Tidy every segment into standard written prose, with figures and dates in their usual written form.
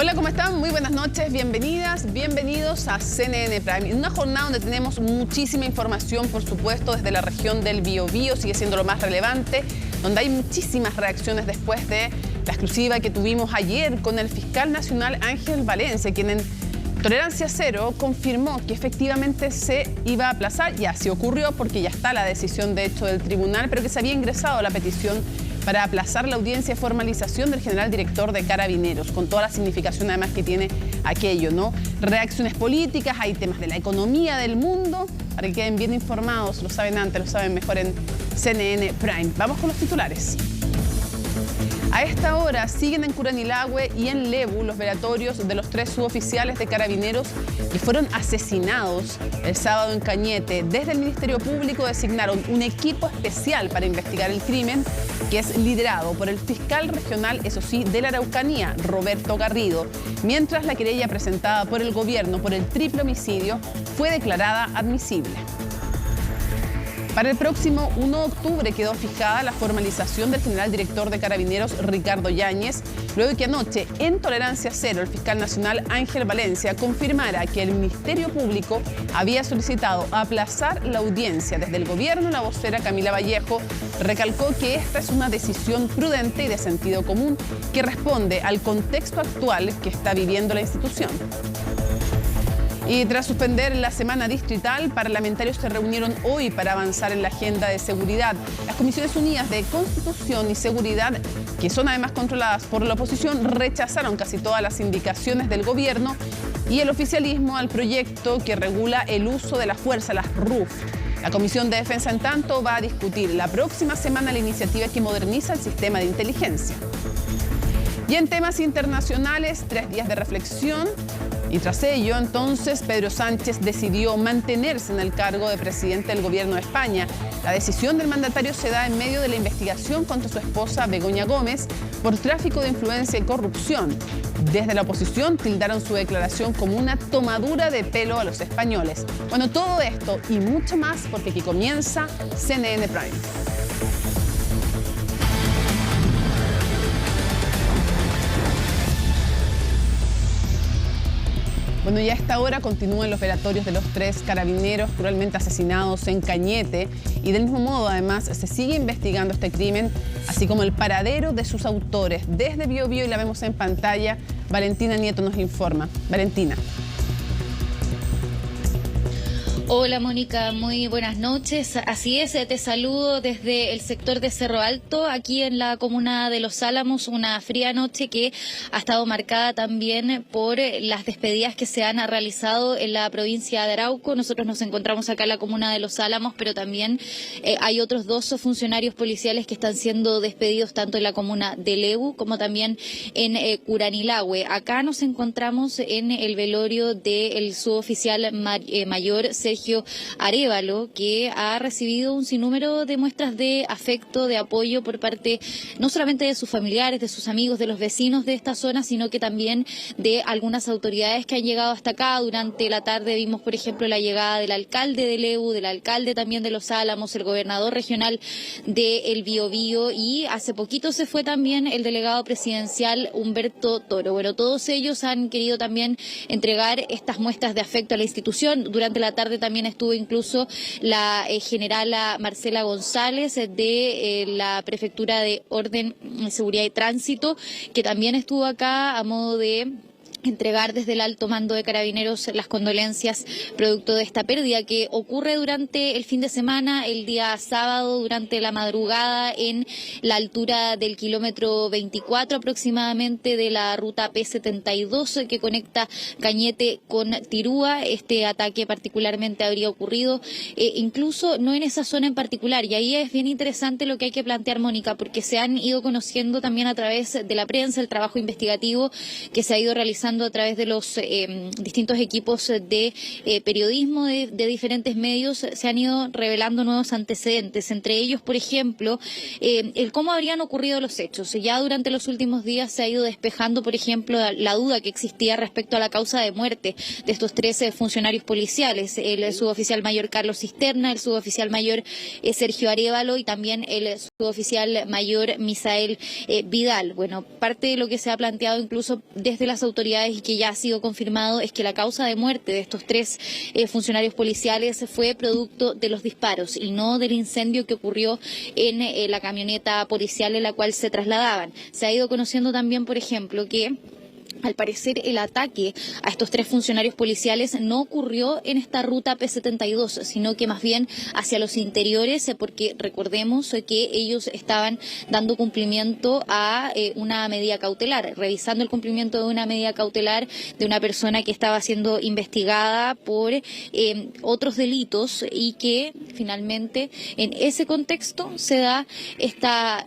Hola, ¿cómo están? Muy buenas noches, bienvenidas, bienvenidos a CNN Prime. En una jornada donde tenemos muchísima información, por supuesto, desde la región del Biobío, sigue siendo lo más relevante, donde hay muchísimas reacciones después de la exclusiva que tuvimos ayer con el fiscal nacional Ángel Valencia, quien en Tolerancia Cero confirmó que efectivamente se iba a aplazar, y así ocurrió porque ya está la decisión de hecho del tribunal, pero que se había ingresado la petición para aplazar la audiencia de formalización del general director de Carabineros, con toda la significación además que tiene aquello, ¿no? Reacciones políticas, hay temas de la economía del mundo, para que queden bien informados, lo saben antes, lo saben mejor en CNN Prime. Vamos con los titulares. A esta hora siguen en Curanilahue y en Lebu los velatorios de los 3 suboficiales de Carabineros que fueron asesinados el sábado en Cañete. Desde el Ministerio Público designaron un equipo especial para investigar el crimen, que es liderado por el fiscal regional, eso sí, de la Araucanía, Roberto Garrido, mientras la querella presentada por el gobierno por el triple homicidio fue declarada admisible. Para el próximo 1 de octubre quedó fijada la formalización del general director de Carabineros, Ricardo Yáñez, luego de que anoche, en Tolerancia Cero, el fiscal nacional Ángel Valencia confirmara que el Ministerio Público había solicitado aplazar la audiencia. Desde el gobierno, la vocera Camila Vallejo recalcó que esta es una decisión prudente y de sentido común que responde al contexto actual que está viviendo la institución. Y tras suspender la semana distrital, parlamentarios se reunieron hoy para avanzar en la agenda de seguridad. Las Comisiones Unidas de Constitución y Seguridad, que son además controladas por la oposición, rechazaron casi todas las indicaciones del gobierno y el oficialismo al proyecto que regula el uso de la fuerza, las RUF. La Comisión de Defensa, en tanto, va a discutir la próxima semana la iniciativa que moderniza el sistema de inteligencia. Y en temas internacionales, 3 días de reflexión. Y tras ello, entonces, Pedro Sánchez decidió mantenerse en el cargo de presidente del gobierno de España. La decisión del mandatario se da en medio de la investigación contra su esposa Begoña Gómez por tráfico de influencia y corrupción. Desde la oposición tildaron su declaración como una tomadura de pelo a los españoles. Bueno, todo esto y mucho más porque aquí comienza CNN Prime. Bueno, ya a esta hora continúan los velatorios de los 3 carabineros cruelmente asesinados en Cañete y del mismo modo, además, se sigue investigando este crimen, así como el paradero de sus autores. Desde Biobío, y la vemos en pantalla, Valentina Nieto nos informa. Valentina. Hola Mónica, muy buenas noches. Así es, te saludo desde el sector de Cerro Alto, aquí en la comuna de Los Álamos, una fría noche que ha estado marcada también por las despedidas que se han realizado en la provincia de Arauco. Nosotros nos encontramos acá en la comuna de Los Álamos, pero también hay otros 2 funcionarios policiales que están siendo despedidos tanto en la comuna de Lebu como también en Curanilahue. Acá nos encontramos en el velorio del suboficial mayor Sergio Arévalo, que ha recibido un sinnúmero de muestras de afecto, de apoyo por parte no solamente de sus familiares, de sus amigos, de los vecinos de esta zona, sino que también de algunas autoridades que han llegado hasta acá. Durante la tarde vimos, por ejemplo, la llegada del alcalde de Lebu, del alcalde también de Los Álamos, el gobernador regional de El Biobío, y hace poquito se fue también el delegado presidencial Humberto Toro. Bueno, todos ellos han querido también entregar estas muestras de afecto a la institución. Durante la tarde también estuvo incluso la generala Marcela González de la Prefectura de Orden, Seguridad y Tránsito, que también estuvo acá a modo de entregar desde el alto mando de Carabineros las condolencias producto de esta pérdida que ocurre durante el fin de semana, el día sábado, durante la madrugada, en la altura del kilómetro 24 aproximadamente de la ruta P72 que conecta Cañete con Tirúa. Este ataque particularmente habría ocurrido incluso no en esa zona en particular, y ahí es bien interesante lo que hay que plantear, Mónica, porque se han ido conociendo también a través de la prensa el trabajo investigativo que se ha ido realizando revisando a través de los distintos equipos de periodismo de diferentes medios, se han ido revelando nuevos antecedentes, entre ellos, por ejemplo, el cómo habrían ocurrido los hechos. Ya durante los últimos días se ha ido despejando, por ejemplo, la duda que existía respecto a la causa de muerte de estos 13 funcionarios policiales, el suboficial mayor Carlos Cisterna, el suboficial mayor Sergio Arévalo y también el suboficial mayor Misael Vidal. Bueno, parte de lo que se ha planteado incluso desde las autoridades y que ya ha sido confirmado es que la causa de muerte de estos 3 funcionarios policiales fue producto de los disparos y no del incendio que ocurrió en la camioneta policial en la cual se trasladaban. Se ha ido conociendo también, por ejemplo, que al parecer el ataque a estos 3 funcionarios policiales no ocurrió en esta ruta P72, sino que más bien hacia los interiores, porque recordemos que ellos estaban dando cumplimiento a una medida cautelar, revisando el cumplimiento de una medida cautelar de una persona que estaba siendo investigada por otros delitos y que finalmente en ese contexto se da esta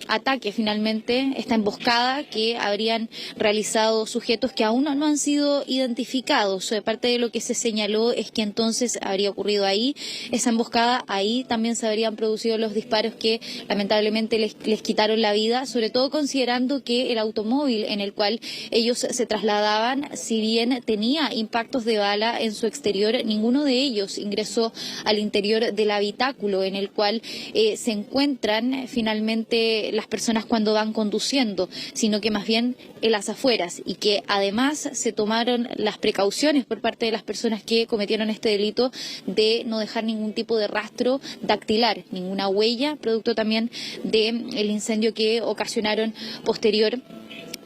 ataque, finalmente, esta emboscada que habrían realizado sujetos que aún no han sido identificados. Parte de lo que se señaló es que entonces habría ocurrido ahí esa emboscada, ahí también se habrían producido los disparos que lamentablemente les quitaron la vida, sobre todo considerando que el automóvil en el cual ellos se trasladaban, si bien tenía impactos de bala en su exterior, ninguno de ellos ingresó al interior del habitáculo en el cual se encuentran finalmente las personas cuando van conduciendo, sino que más bien en las afueras, y que además se tomaron las precauciones por parte de las personas que cometieron este delito de no dejar ningún tipo de rastro dactilar, ninguna huella, producto también del incendio que ocasionaron posterior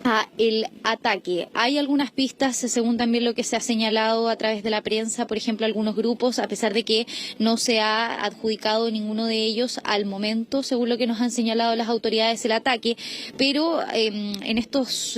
a el ataque. Hay algunas pistas, según también lo que se ha señalado a través de la prensa, por ejemplo, algunos grupos, a pesar de que no se ha adjudicado ninguno de ellos al momento, según lo que nos han señalado las autoridades, el ataque, pero en estos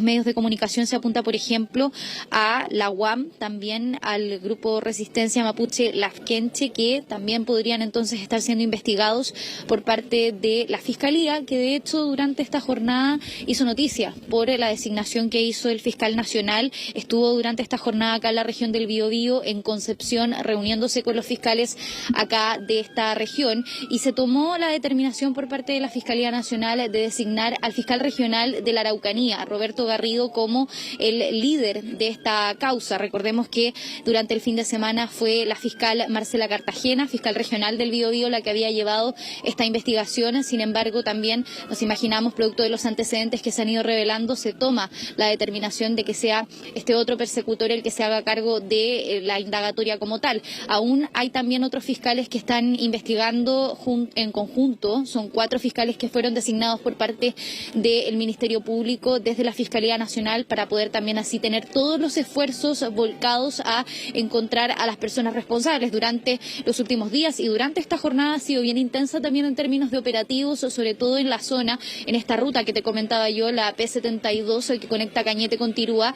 medios de comunicación se apunta, por ejemplo, a la UAM, también al grupo Resistencia Mapuche Lafkenche, que también podrían entonces estar siendo investigados por parte de la Fiscalía, que de hecho durante esta jornada hizo noticia por la designación que hizo el fiscal nacional. Estuvo durante esta jornada acá en la región del Biobío, en Concepción, reuniéndose con los fiscales acá de esta región, y se tomó la determinación por parte de la Fiscalía Nacional de designar al fiscal regional de la Araucanía, Roberto Garrido, como el líder de esta causa. Recordemos que durante el fin de semana fue la fiscal Marcela Cartagena, fiscal regional del Biobío, la que había llevado esta investigación. Sin embargo, también nos imaginamos, producto de los antecedentes que se han ido revelando, se toma la determinación de que sea este otro persecutor el que se haga cargo de la indagatoria como tal. Aún hay también otros fiscales que están investigando en conjunto. Son 4 fiscales que fueron designados por parte del Ministerio Público desde la Fiscalía Nacional para poder también así tener todos los esfuerzos volcados a encontrar a las personas responsables. Durante los últimos días y durante esta jornada ha sido bien intensa también en términos de operativos, sobre todo en la zona, en esta ruta que te comentaba yo, la P72, el que conecta Cañete con Tirúa,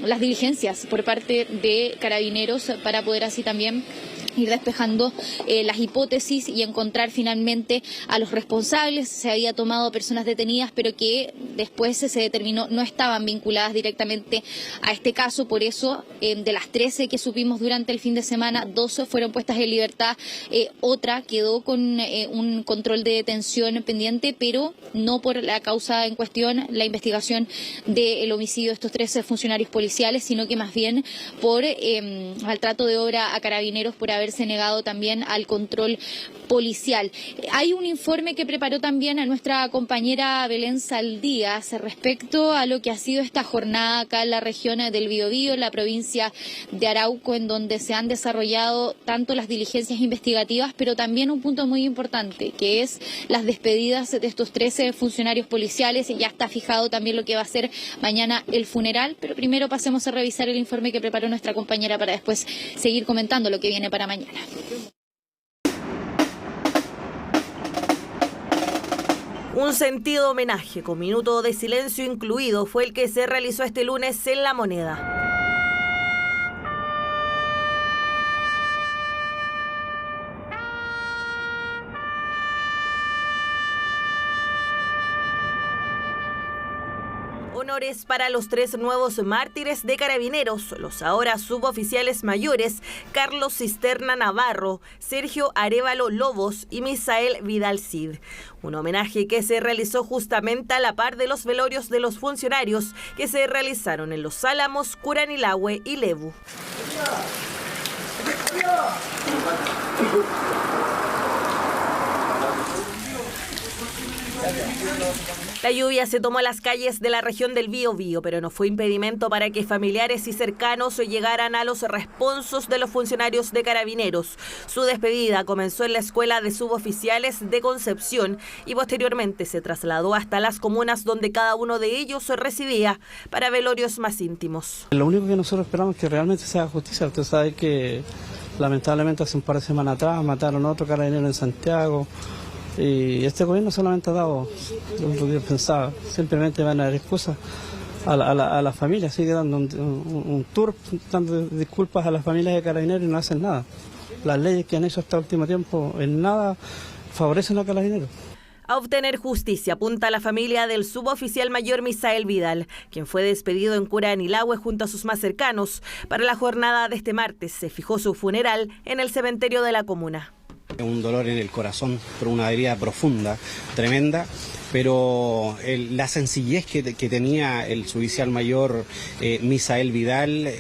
las diligencias por parte de Carabineros para poder así también ir despejando las hipótesis y encontrar finalmente a los responsables. Se había tomado personas detenidas, pero que después se determinó no estaban vinculadas directamente a este caso. Por eso, de las 13 que supimos durante el fin de semana, 12 fueron puestas en libertad. Otra quedó con un control de detención pendiente, pero no por la causa en cuestión, la investigación del homicidio de estos 13 funcionarios policiales, sino que más bien por maltrato de obra a Carabineros por haberse negado también al control policial. Hay un informe que preparó también a nuestra compañera Belén Saldías respecto a lo que ha sido esta jornada acá en la región del Biobío, en la provincia de Arauco, en donde se han desarrollado tanto las diligencias investigativas, pero también un punto muy importante, que es las despedidas de estos 13 funcionarios policiales. Ya está fijado también lo que va a ser mañana el funeral, pero primero pasemos a revisar el informe que preparó nuestra compañera para después seguir comentando lo que viene para mañana. Un sentido homenaje con minuto de silencio incluido fue el que se realizó este lunes en La Moneda. honores para los 3 nuevos mártires de Carabineros, los ahora suboficiales mayores Carlos Cisterna Navarro, Sergio Arévalo Lobos y Misael Vidal Cid. Un homenaje que se realizó justamente a la par de los velorios de los funcionarios que se realizaron en Los Álamos, Curanilahue y Lebu. La lluvia se tomó a las calles de la región del Biobío, pero no fue impedimento para que familiares y cercanos llegaran a los responsos de los funcionarios de Carabineros. Su despedida comenzó en la Escuela de Suboficiales de Concepción y posteriormente se trasladó hasta las comunas donde cada uno de ellos residía para velorios más íntimos. Lo único que nosotros esperamos es que realmente se haga justicia. Usted sabe que lamentablemente hace un par de semanas atrás mataron a otro carabinero en Santiago. Y este gobierno solamente ha dado lo que yo pensaba, simplemente van a dar excusas a la familia, sigue dando un tour, dando disculpas a las familias de Carabineros y no hacen nada. Las leyes que han hecho hasta el último tiempo en nada favorecen a Carabineros. A obtener justicia apunta la familia del suboficial mayor Misael Vidal, quien fue despedido en Curanilahue junto a sus más cercanos. Para la jornada de este martes se fijó su funeral en el cementerio de la comuna. Un dolor en el corazón por una herida profunda, tremenda, pero la sencillez que tenía el suboficial mayor Misael Vidal,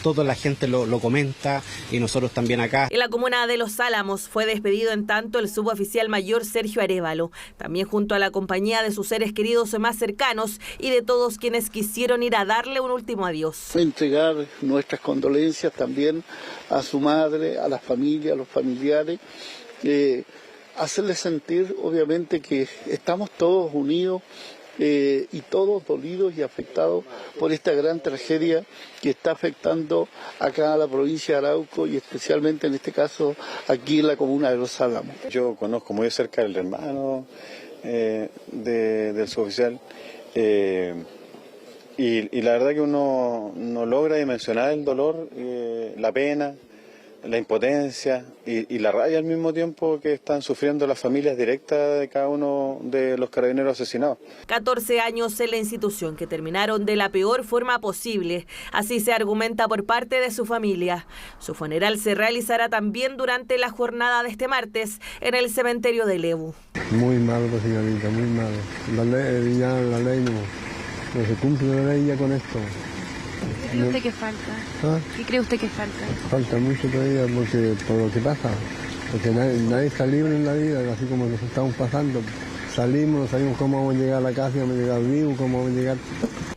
toda la gente lo comenta y nosotros también acá. En la comuna de Los Álamos fue despedido en tanto el suboficial mayor Sergio Arévalo, también junto a la compañía de sus seres queridos más cercanos y de todos quienes quisieron ir a darle un último adiós. Entregar nuestras condolencias también a su madre, a la familia, a los familiares, hacerles sentir obviamente que estamos todos unidos y todos dolidos y afectados por esta gran tragedia que está afectando acá a la provincia de Arauco y especialmente en este caso aquí en la comuna de Los Álamos. Yo conozco muy cerca al hermano del suboficial y la verdad que uno no logra dimensionar el dolor, la pena, la impotencia y la rabia al mismo tiempo que están sufriendo las familias directas de cada uno de los carabineros asesinados. 14 años en la institución que terminaron de la peor forma posible. Así se argumenta por parte de su familia. Su funeral se realizará también durante la jornada de este martes en el cementerio de Lebu. Muy malo, señorita, muy malo. La ley no se cumple la ley ya con esto. ¿Qué cree usted que falta? ¿Ah? ¿Qué cree usted que falta? Falta mucho todavía por lo que pasa, porque nadie está libre en la vida, así como nos estamos pasando. Salimos, no sabemos cómo vamos a llegar a la casa, cómo vamos a llegar vivos, cómo vamos a llegar.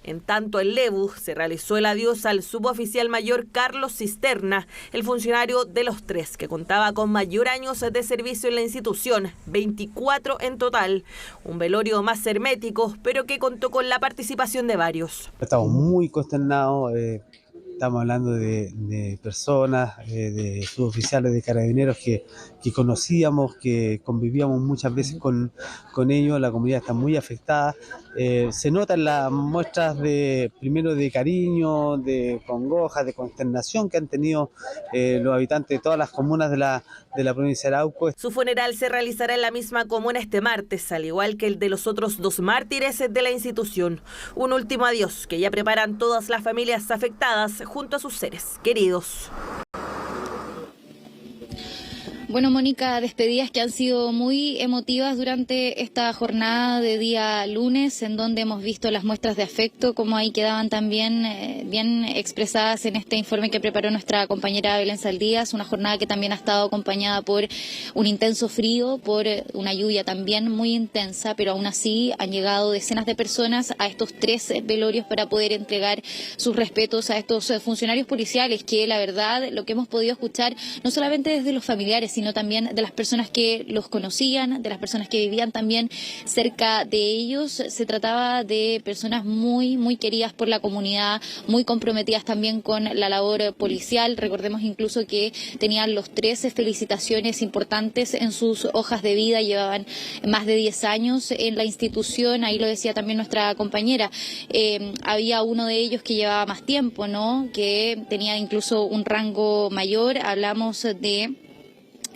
En tanto, en Lebu se realizó el adiós al suboficial mayor Carlos Cisterna, el funcionario de los 3, que contaba con mayor años de servicio en la institución, 24 en total. Un velorio más hermético, pero que contó con la participación de varios. Estamos muy consternados. Estamos hablando de personas, de suboficiales de Carabineros que conocíamos, que convivíamos muchas veces con ellos. La comunidad está muy afectada. Se notan las muestras primero de cariño, de congoja, de consternación que han tenido los habitantes de todas las comunas de la provincia de Arauco. Su funeral se realizará en la misma comuna este martes, al igual que el de los otros 2 mártires de la institución. Un último adiós que ya preparan todas las familias afectadas junto a sus seres queridos. Bueno, Mónica, despedidas que han sido muy emotivas durante esta jornada de día lunes, en donde hemos visto las muestras de afecto, como ahí quedaban también bien expresadas en este informe que preparó nuestra compañera Belén Saldías, una jornada que también ha estado acompañada por un intenso frío, por una lluvia también muy intensa, pero aún así han llegado decenas de personas a estos 3 velorios para poder entregar sus respetos a estos funcionarios policiales, que la verdad, lo que hemos podido escuchar, no solamente desde los familiares, sino también de las personas que los conocían, de las personas que vivían también cerca de ellos. Se trataba de personas muy, muy queridas por la comunidad, muy comprometidas también con la labor policial. Recordemos incluso que tenían los 13 felicitaciones importantes en sus hojas de vida, llevaban más de 10 años en la institución, ahí lo decía también nuestra compañera. Había uno de ellos que llevaba más tiempo, ¿no?, que tenía incluso un rango mayor. Hablamos de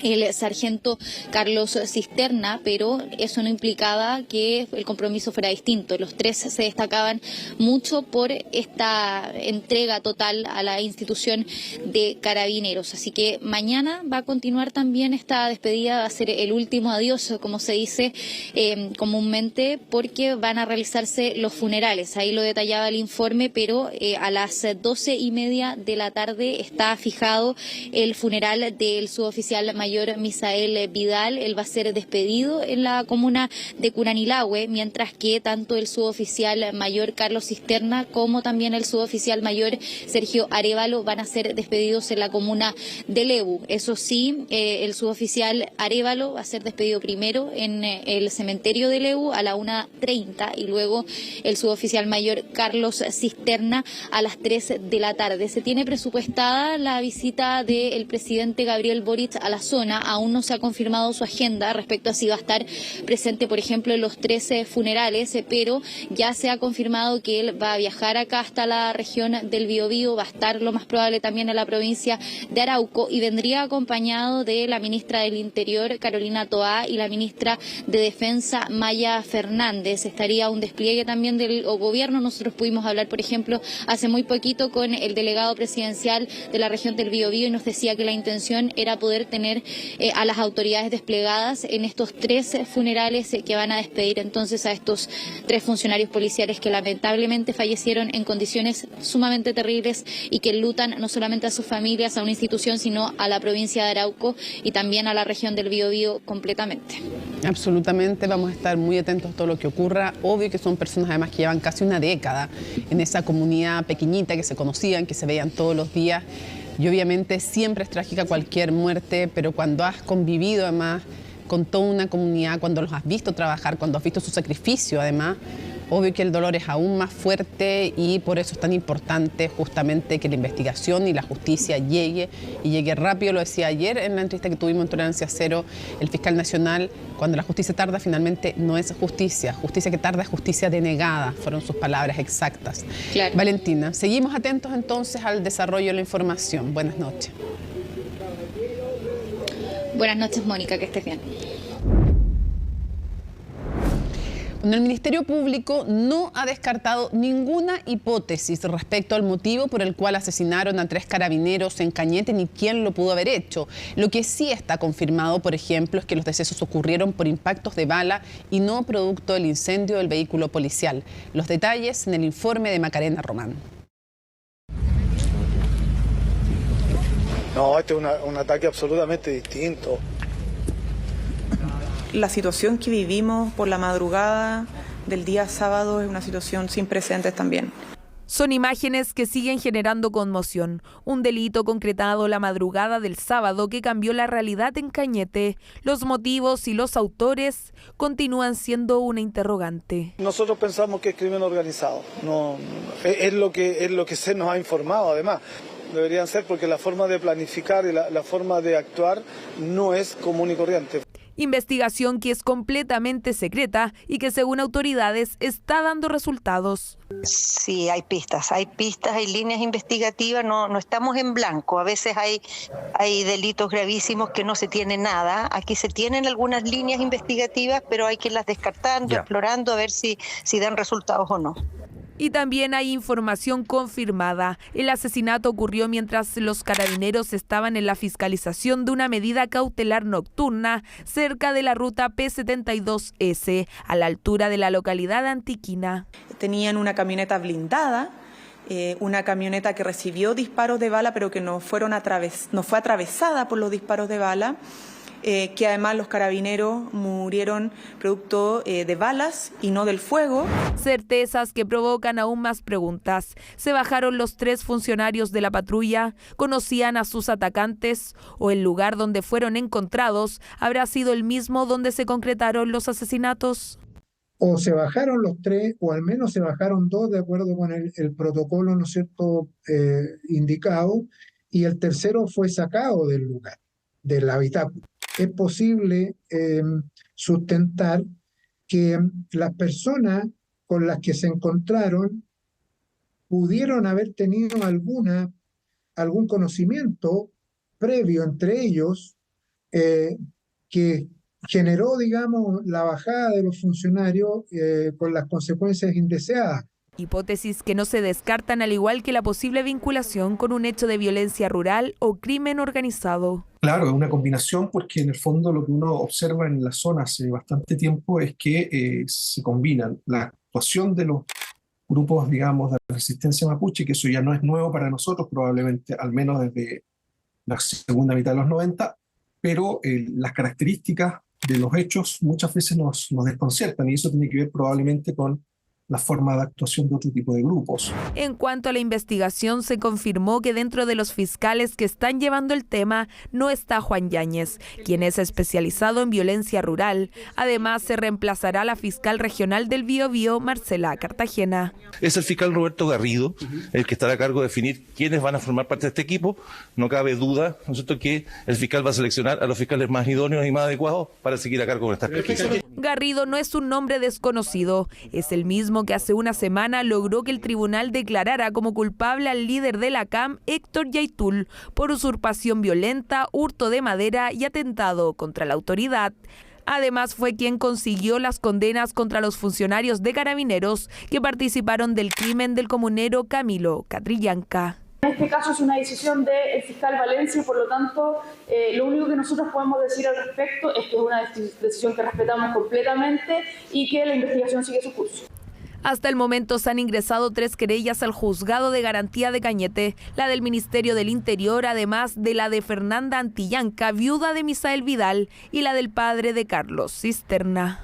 el sargento Carlos Cisterna, pero eso no implicaba que el compromiso fuera distinto. Los tres se destacaban mucho por esta entrega total a la institución de Carabineros. Así que mañana va a continuar también esta despedida, va a ser el último adiós, como se dice comúnmente, porque van a realizarse los funerales. Ahí lo detallaba el informe, pero a las 12:30 de la tarde está fijado el funeral del suboficial mayor Misael Vidal. Él va a ser despedido en la comuna de Curanilahue, mientras que tanto el suboficial mayor Carlos Cisterna como también el suboficial mayor Sergio Arévalo van a ser despedidos en la comuna de Lebu. Eso sí, el suboficial Arévalo va a ser despedido primero en el cementerio de Lebu a la 1:30 y luego el suboficial mayor Carlos Cisterna a las 3 de la tarde. Se tiene presupuestada la visita del presidente Gabriel Boric a la zona. Aún no se ha confirmado su agenda respecto a si va a estar presente, por ejemplo, en los 13 funerales, pero ya se ha confirmado que él va a viajar acá hasta la región del Biobío, va a estar lo más probable también en la provincia de Arauco y vendría acompañado de la ministra del Interior, Carolina Toá, y la ministra de Defensa, Maya Fernández. Estaría un despliegue también del gobierno. Nosotros pudimos hablar, por ejemplo, hace muy poquito con el delegado presidencial de la región del Biobío y nos decía que la intención era poder tener a las autoridades desplegadas en estos 3 funerales que van a despedir entonces a estos 3 funcionarios policiales que lamentablemente fallecieron en condiciones sumamente terribles y que enlutan no solamente a sus familias, a una institución, sino a la provincia de Arauco y también a la región del Biobío completamente. Absolutamente, vamos a estar muy atentos a todo lo que ocurra. Obvio que son personas además que llevan casi una década en esa comunidad pequeñita, que se conocían, que se veían todos los días. Y obviamente siempre es trágica cualquier muerte, pero cuando has convivido además con toda una comunidad, cuando los has visto trabajar, cuando has visto su sacrificio además, obvio que el dolor es aún más fuerte y por eso es tan importante justamente que la investigación y la justicia llegue y llegue rápido. Lo decía ayer en la entrevista que tuvimos en Tolerancia Cero el fiscal nacional, cuando la justicia tarda finalmente no es justicia, justicia que tarda es justicia denegada, fueron sus palabras exactas. Claro. Valentina, seguimos atentos entonces al desarrollo de la información. Buenas noches. Buenas noches, Mónica, que estés bien. El Ministerio Público no ha descartado ninguna hipótesis respecto al motivo por el cual asesinaron a 3 carabineros en Cañete ni quién lo pudo haber hecho. Lo que sí está confirmado, por ejemplo, es que los decesos ocurrieron por impactos de bala y no producto del incendio del vehículo policial. Los detalles en el informe de Macarena Román. No, este es un ataque absolutamente distinto. La situación que vivimos por la madrugada del día sábado es una situación sin precedentes también. Son imágenes que siguen generando conmoción. Un delito concretado la madrugada del sábado que cambió la realidad en Cañete. Los motivos y los autores continúan siendo una interrogante. Nosotros pensamos que es crimen organizado. No, es lo que se nos ha informado además. Deberían ser porque la forma de planificar y la forma de actuar no es común y corriente. Investigación que es completamente secreta y que según autoridades está dando resultados. Sí, hay pistas, hay líneas investigativas, no estamos en blanco. A veces hay delitos gravísimos que no se tiene nada. Aquí se tienen algunas líneas investigativas, pero hay que irlas descartando, explorando, a ver si dan resultados o no. Y también hay información confirmada. El asesinato ocurrió mientras los carabineros estaban en la fiscalización de una medida cautelar nocturna cerca de la ruta P72S, a la altura de la localidad de Antiquina. Tenían una camioneta blindada, una camioneta que recibió disparos de bala, pero que no fue atravesada por los disparos de bala. Que además los carabineros murieron producto de balas y no del fuego. Certezas que provocan aún más preguntas. ¿Se bajaron los 3 funcionarios de la patrulla? ¿Conocían a sus atacantes? ¿O el lugar donde fueron encontrados habrá sido el mismo donde se concretaron los asesinatos? O se bajaron los 3, o al menos se bajaron 2 de acuerdo con el protocolo, ¿no es cierto?, indicado, y el tercero fue sacado del lugar, del habitáculo. Es posible sustentar que las personas con las que se encontraron pudieron haber tenido algún conocimiento previo entre ellos que generó, digamos, la bajada de los funcionarios con las consecuencias indeseadas. Hipótesis que no se descartan, al igual que la posible vinculación con un hecho de violencia rural o crimen organizado. Claro, es una combinación porque en el fondo lo que uno observa en la zona hace bastante tiempo es que se combinan la actuación de los grupos, digamos, de resistencia mapuche, que eso ya no es nuevo para nosotros, probablemente al menos desde la segunda mitad de los 90, pero las características de los hechos muchas veces nos desconciertan y eso tiene que ver probablemente con la forma de actuación de otro tipo de grupos. En cuanto a la investigación, se confirmó que dentro de los fiscales que están llevando el tema no está Juan Yáñez, quien es especializado en violencia rural. Además, se reemplazará a la fiscal regional del Biobío, Marcela Cartagena. Es el fiscal Roberto Garrido el que estará a cargo de definir quiénes van a formar parte de este equipo. No cabe duda, ¿no es cierto?, que el fiscal va a seleccionar a los fiscales más idóneos y más adecuados para seguir a cargo de estas pesquisas. Garrido no es un nombre desconocido, es el mismo que hace una semana logró que el tribunal declarara como culpable al líder de la CAM, Héctor Yaitul, por usurpación violenta, hurto de madera y atentado contra la autoridad. Además, fue quien consiguió las condenas contra los funcionarios de Carabineros que participaron del crimen del comunero Camilo Catrillanca. En este caso es una decisión del fiscal Valencia y por lo tanto lo único que nosotros podemos decir al respecto es que es una decisión que respetamos completamente y que la investigación sigue su curso. Hasta el momento se han ingresado 3 querellas al juzgado de garantía de Cañete, la del Ministerio del Interior, además de la de Fernanda Antillanca, viuda de Misael Vidal, y la del padre de Carlos Cisterna.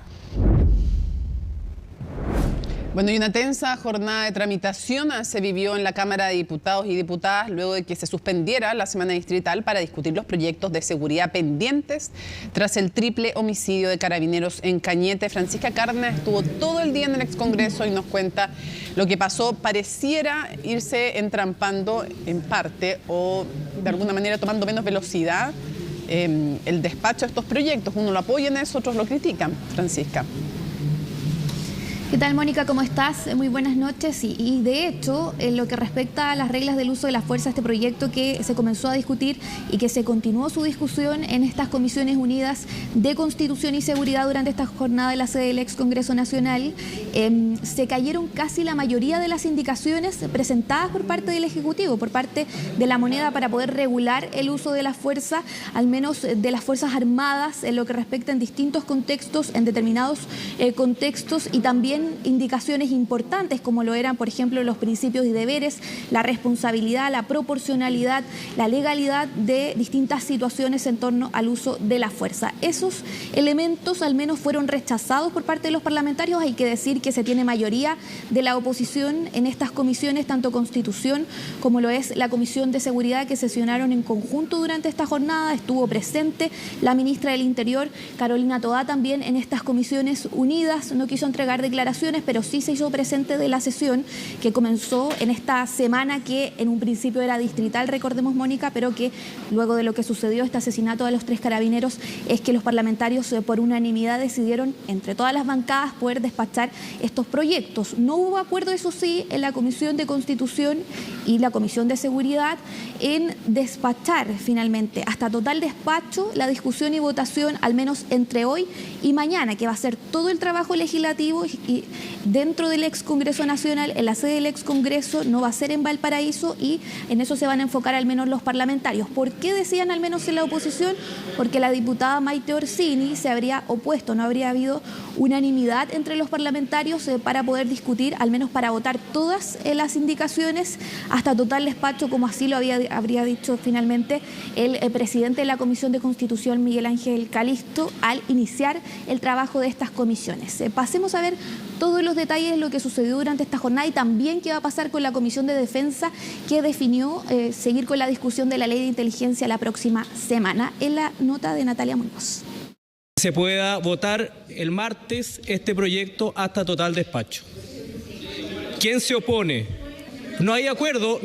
Bueno, y una tensa jornada de tramitación se vivió en la Cámara de Diputados y Diputadas luego de que se suspendiera la semana distrital para discutir los proyectos de seguridad pendientes tras el triple homicidio de Carabineros en Cañete. Francisca Carna estuvo todo el día en el excongreso y nos cuenta lo que pasó. Pareciera irse entrampando en parte o de alguna manera tomando menos velocidad el despacho de estos proyectos. Uno lo apoya en eso, otros lo critican. Francisca. ¿Qué tal, Mónica? ¿Cómo estás? Muy buenas noches. Y de hecho, en lo que respecta a las reglas del uso de la fuerza, este proyecto que se comenzó a discutir y que se continuó su discusión en estas comisiones unidas de Constitución y Seguridad durante esta jornada de la sede del ex Congreso Nacional, se cayeron casi la mayoría de las indicaciones presentadas por parte del Ejecutivo, por parte de la moneda para poder regular el uso de la fuerza, al menos de las Fuerzas Armadas, en lo que respecta en distintos contextos, en determinados contextos y también indicaciones importantes como lo eran, por ejemplo, los principios y deberes, la responsabilidad, la proporcionalidad, la legalidad de distintas situaciones en torno al uso de la fuerza. Esos elementos al menos fueron rechazados por parte de los parlamentarios. Hay que decir que se tiene mayoría de la oposición en estas comisiones, tanto Constitución como lo es la Comisión de Seguridad, que sesionaron en conjunto durante esta jornada. Estuvo presente la ministra del Interior, Carolina Toá, también en estas comisiones unidas. No quiso entregar declaraciones, pero sí se hizo presente de la sesión que comenzó en esta semana que en un principio era distrital, recordemos, Mónica, pero que luego de lo que sucedió, este asesinato de los 3 carabineros, es que los parlamentarios por unanimidad decidieron entre todas las bancadas poder despachar estos proyectos. No hubo acuerdo, eso sí, en la Comisión de Constitución y la Comisión de Seguridad en despachar finalmente hasta total despacho la discusión y votación, al menos entre hoy y mañana, que va a ser todo el trabajo legislativo y dentro del ex Congreso Nacional, en la sede del ex Congreso, no va a ser en Valparaíso, y en eso se van a enfocar al menos los parlamentarios. ¿Por qué decían al menos en la oposición? Porque la diputada Maite Orsini se habría opuesto, no habría habido unanimidad entre los parlamentarios para poder discutir, al menos para votar todas las indicaciones hasta total despacho, como así lo habría dicho finalmente el presidente de la Comisión de Constitución, Miguel Ángel Calisto, al iniciar el trabajo de estas comisiones. Pasemos a ver todos los detalles de lo que sucedió durante esta jornada y también qué va a pasar con la Comisión de Defensa, que definió seguir con la discusión de la Ley de Inteligencia la próxima semana, en la nota de Natalia Muñoz. Se pueda votar el martes este proyecto hasta total despacho. ¿Quién se opone? No hay acuerdo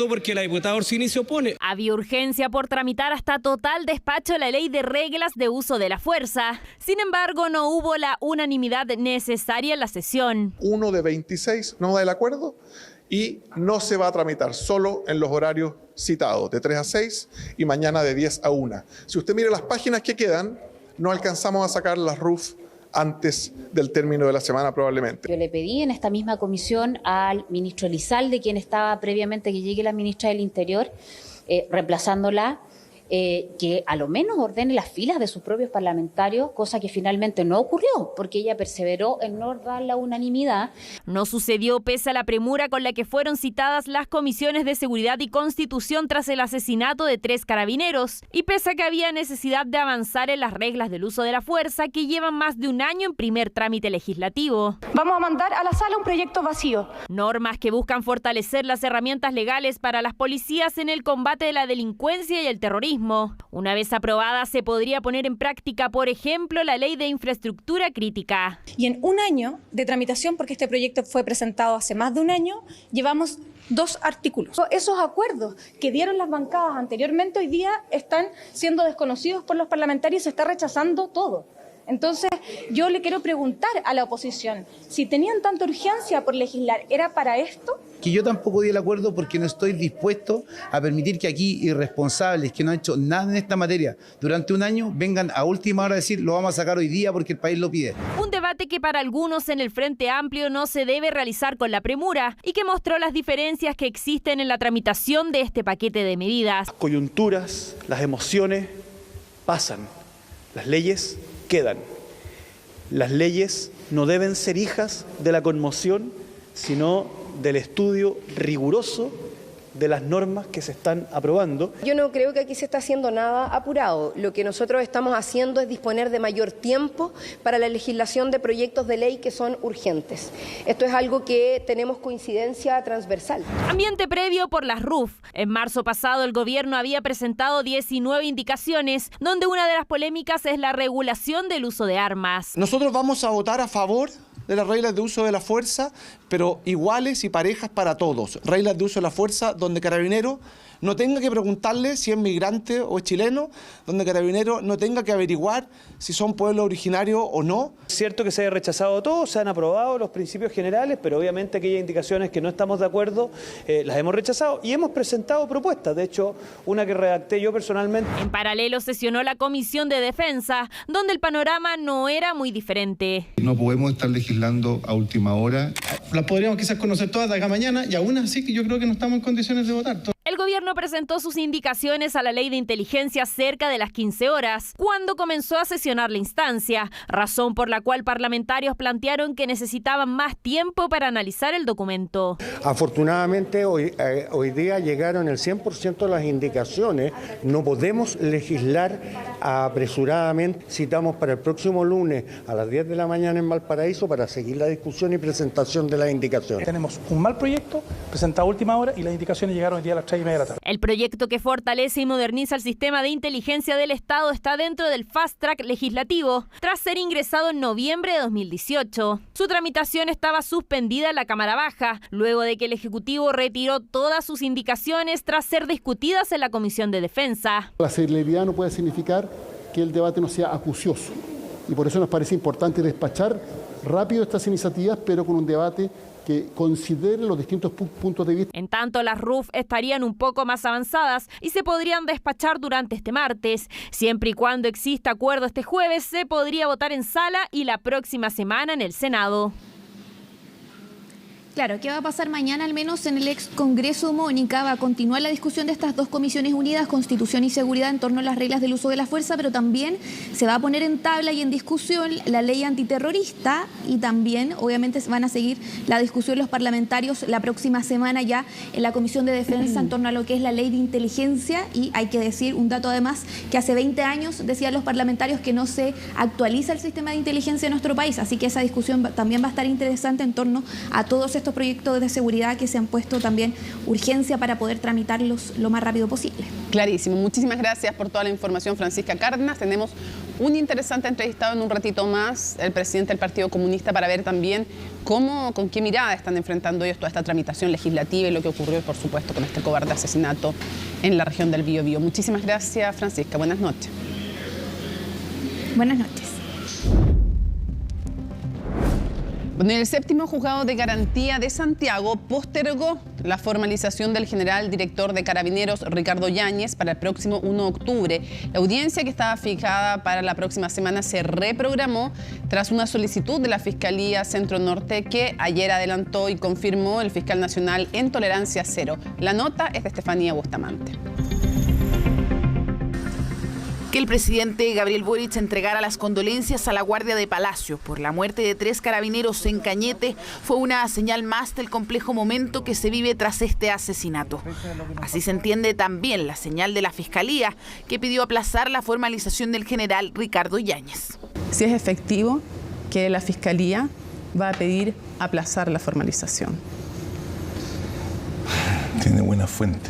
porque la diputada Orsini se opone. Había urgencia por tramitar hasta total despacho la ley de reglas de uso de la fuerza. Sin embargo, no hubo la unanimidad necesaria en la sesión. 1 de 26 no da el acuerdo y no se va a tramitar solo en los horarios citados, de 3 a 6 y mañana de 10 a 1. Si usted mira las páginas que quedan, no alcanzamos a sacar las RUF antes del término de la semana probablemente. Yo le pedí en esta misma comisión al ministro Elizalde, quien estaba previamente que llegue la ministra del Interior, reemplazándola, que a lo menos ordene las filas de sus propios parlamentarios, cosa que finalmente no ocurrió, porque ella perseveró en no dar la unanimidad. No sucedió pese a la premura con la que fueron citadas las comisiones de Seguridad y Constitución tras el asesinato de 3 carabineros, y pese a que había necesidad de avanzar en las reglas del uso de la fuerza que llevan más de un año en primer trámite legislativo. Vamos a mandar a la sala un proyecto vacío. Normas que buscan fortalecer las herramientas legales para las policías en el combate de la delincuencia y el terrorismo. Una vez aprobada, se podría poner en práctica, por ejemplo, la Ley de Infraestructura Crítica. Y en un año de tramitación, porque este proyecto fue presentado hace más de un año, llevamos 2 artículos. Esos acuerdos que dieron las bancadas anteriormente hoy día están siendo desconocidos por los parlamentarios y se está rechazando todo. Entonces, yo le quiero preguntar a la oposición, si tenían tanta urgencia por legislar, ¿era para esto? Que yo tampoco di el acuerdo porque no estoy dispuesto a permitir que aquí irresponsables que no han hecho nada en esta materia durante un año vengan a última hora a decir lo vamos a sacar hoy día porque el país lo pide. Un debate que para algunos en el Frente Amplio no se debe realizar con la premura y que mostró las diferencias que existen en la tramitación de este paquete de medidas. Las coyunturas, las emociones pasan, las leyes quedan. Las leyes no deben ser hijas de la conmoción, sino del estudio riguroso de las normas que se están aprobando. Yo no creo que aquí se está haciendo nada apurado. Lo que nosotros estamos haciendo es disponer de mayor tiempo para la legislación de proyectos de ley que son urgentes. Esto es algo que tenemos coincidencia transversal. Ambiente previo por las RUF. En marzo pasado el gobierno había presentado 19 indicaciones, donde una de las polémicas es la regulación del uso de armas. Nosotros vamos a votar a favor de las reglas de uso de la fuerza, pero iguales y parejas para todos. Reglas de uso de la fuerza donde Carabinero no tenga que preguntarle si es migrante o es chileno, donde Carabinero no tenga que averiguar si son pueblos originarios o no. Es cierto que se haya rechazado todo, se han aprobado los principios generales, pero obviamente aquellas indicaciones que no estamos de acuerdo las hemos rechazado y hemos presentado propuestas, de hecho una que redacté yo personalmente. En paralelo sesionó la Comisión de Defensa, donde el panorama no era muy diferente. No podemos estar legislando a última hora. Las podríamos quizás conocer todas de acá mañana y aún así que yo creo que no estamos en condiciones de votar. El gobierno presentó sus indicaciones a la Ley de Inteligencia cerca de las 15 horas, cuando comenzó a sesionar la instancia, razón por la cual parlamentarios plantearon que necesitaban más tiempo para analizar el documento. Afortunadamente hoy día llegaron el 100% de las indicaciones, no podemos legislar apresuradamente, citamos para el próximo lunes a las 10 de la mañana en Valparaíso para seguir la discusión y presentación de las indicaciones. Tenemos un mal proyecto presentado a última hora y las indicaciones llegaron hoy día a las 3:30 de la tarde. El proyecto que fortalece y moderniza el sistema de inteligencia del Estado está dentro del Fast Track legislativo, tras ser ingresado en noviembre de 2018. Su tramitación estaba suspendida en la Cámara Baja, luego de que el Ejecutivo retiró todas sus indicaciones tras ser discutidas en la Comisión de Defensa. La celeridad no puede significar que el debate no sea acucioso, y por eso nos parece importante despachar rápido estas iniciativas, pero con un debate que considere los distintos puntos de vista. En tanto, las RUF estarían un poco más avanzadas y se podrían despachar durante este martes. Siempre y cuando exista acuerdo este jueves, se podría votar en sala y la próxima semana en el Senado. Claro, ¿qué va a pasar mañana al menos en el ex Congreso, Mónica? Va a continuar la discusión de estas dos comisiones unidas, Constitución y Seguridad, en torno a las reglas del uso de la fuerza, pero también se va a poner en tabla y en discusión la ley antiterrorista y también, obviamente, van a seguir la discusión los parlamentarios la próxima semana ya en la Comisión de Defensa en torno a lo que es la ley de inteligencia. Y hay que decir un dato además, que hace 20 años decían los parlamentarios que no se actualiza el sistema de inteligencia en nuestro país, así que esa discusión también va a estar interesante en torno a todos estos proyectos de seguridad que se han puesto también urgencia para poder tramitarlos lo más rápido posible. Clarísimo. Muchísimas gracias por toda la información, Francisca Cárdenas. Tenemos un interesante entrevistado en un ratito más, el presidente del Partido Comunista, para ver también con qué mirada están enfrentando ellos toda esta tramitación legislativa y lo que ocurrió, por supuesto, con este cobarde asesinato en la región del Biobío. Muchísimas gracias, Francisca. Buenas noches. Buenas noches. Bueno, el séptimo juzgado de garantía de Santiago postergó la formalización del general director de Carabineros, Ricardo Yáñez, para el próximo 1 de octubre. La audiencia que estaba fijada para la próxima semana se reprogramó tras una solicitud de la Fiscalía Centro Norte que ayer adelantó y confirmó el fiscal nacional en tolerancia cero. La nota es de Estefanía Bustamante. Que el presidente Gabriel Boric entregara las condolencias a la Guardia de Palacio por la muerte de 3 carabineros en Cañete fue una señal más del complejo momento que se vive tras este asesinato. Así se entiende también la señal de la Fiscalía, que pidió aplazar la formalización del general Ricardo Yáñez. Si es efectivo que la Fiscalía va a pedir aplazar la formalización. Tiene buena fuente.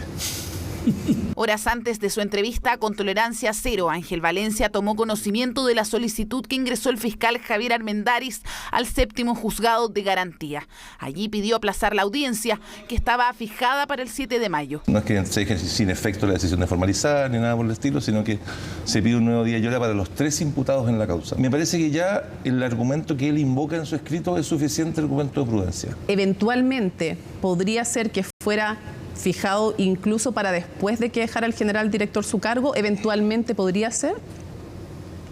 Horas antes de su entrevista con Tolerancia Cero, Ángel Valencia tomó conocimiento de la solicitud que ingresó el fiscal Javier Armendáriz al séptimo juzgado de garantía. Allí pidió aplazar la audiencia, que estaba fijada para el 7 de mayo. No es que se deje sin efecto la decisión de formalizar ni nada por el estilo, sino que se pide un nuevo día y hora para los 3 imputados en la causa. Me parece que ya el argumento que él invoca en su escrito es suficiente argumento de prudencia. Eventualmente podría ser que fuera fijado incluso para después de que dejara el general director su cargo, eventualmente podría ser.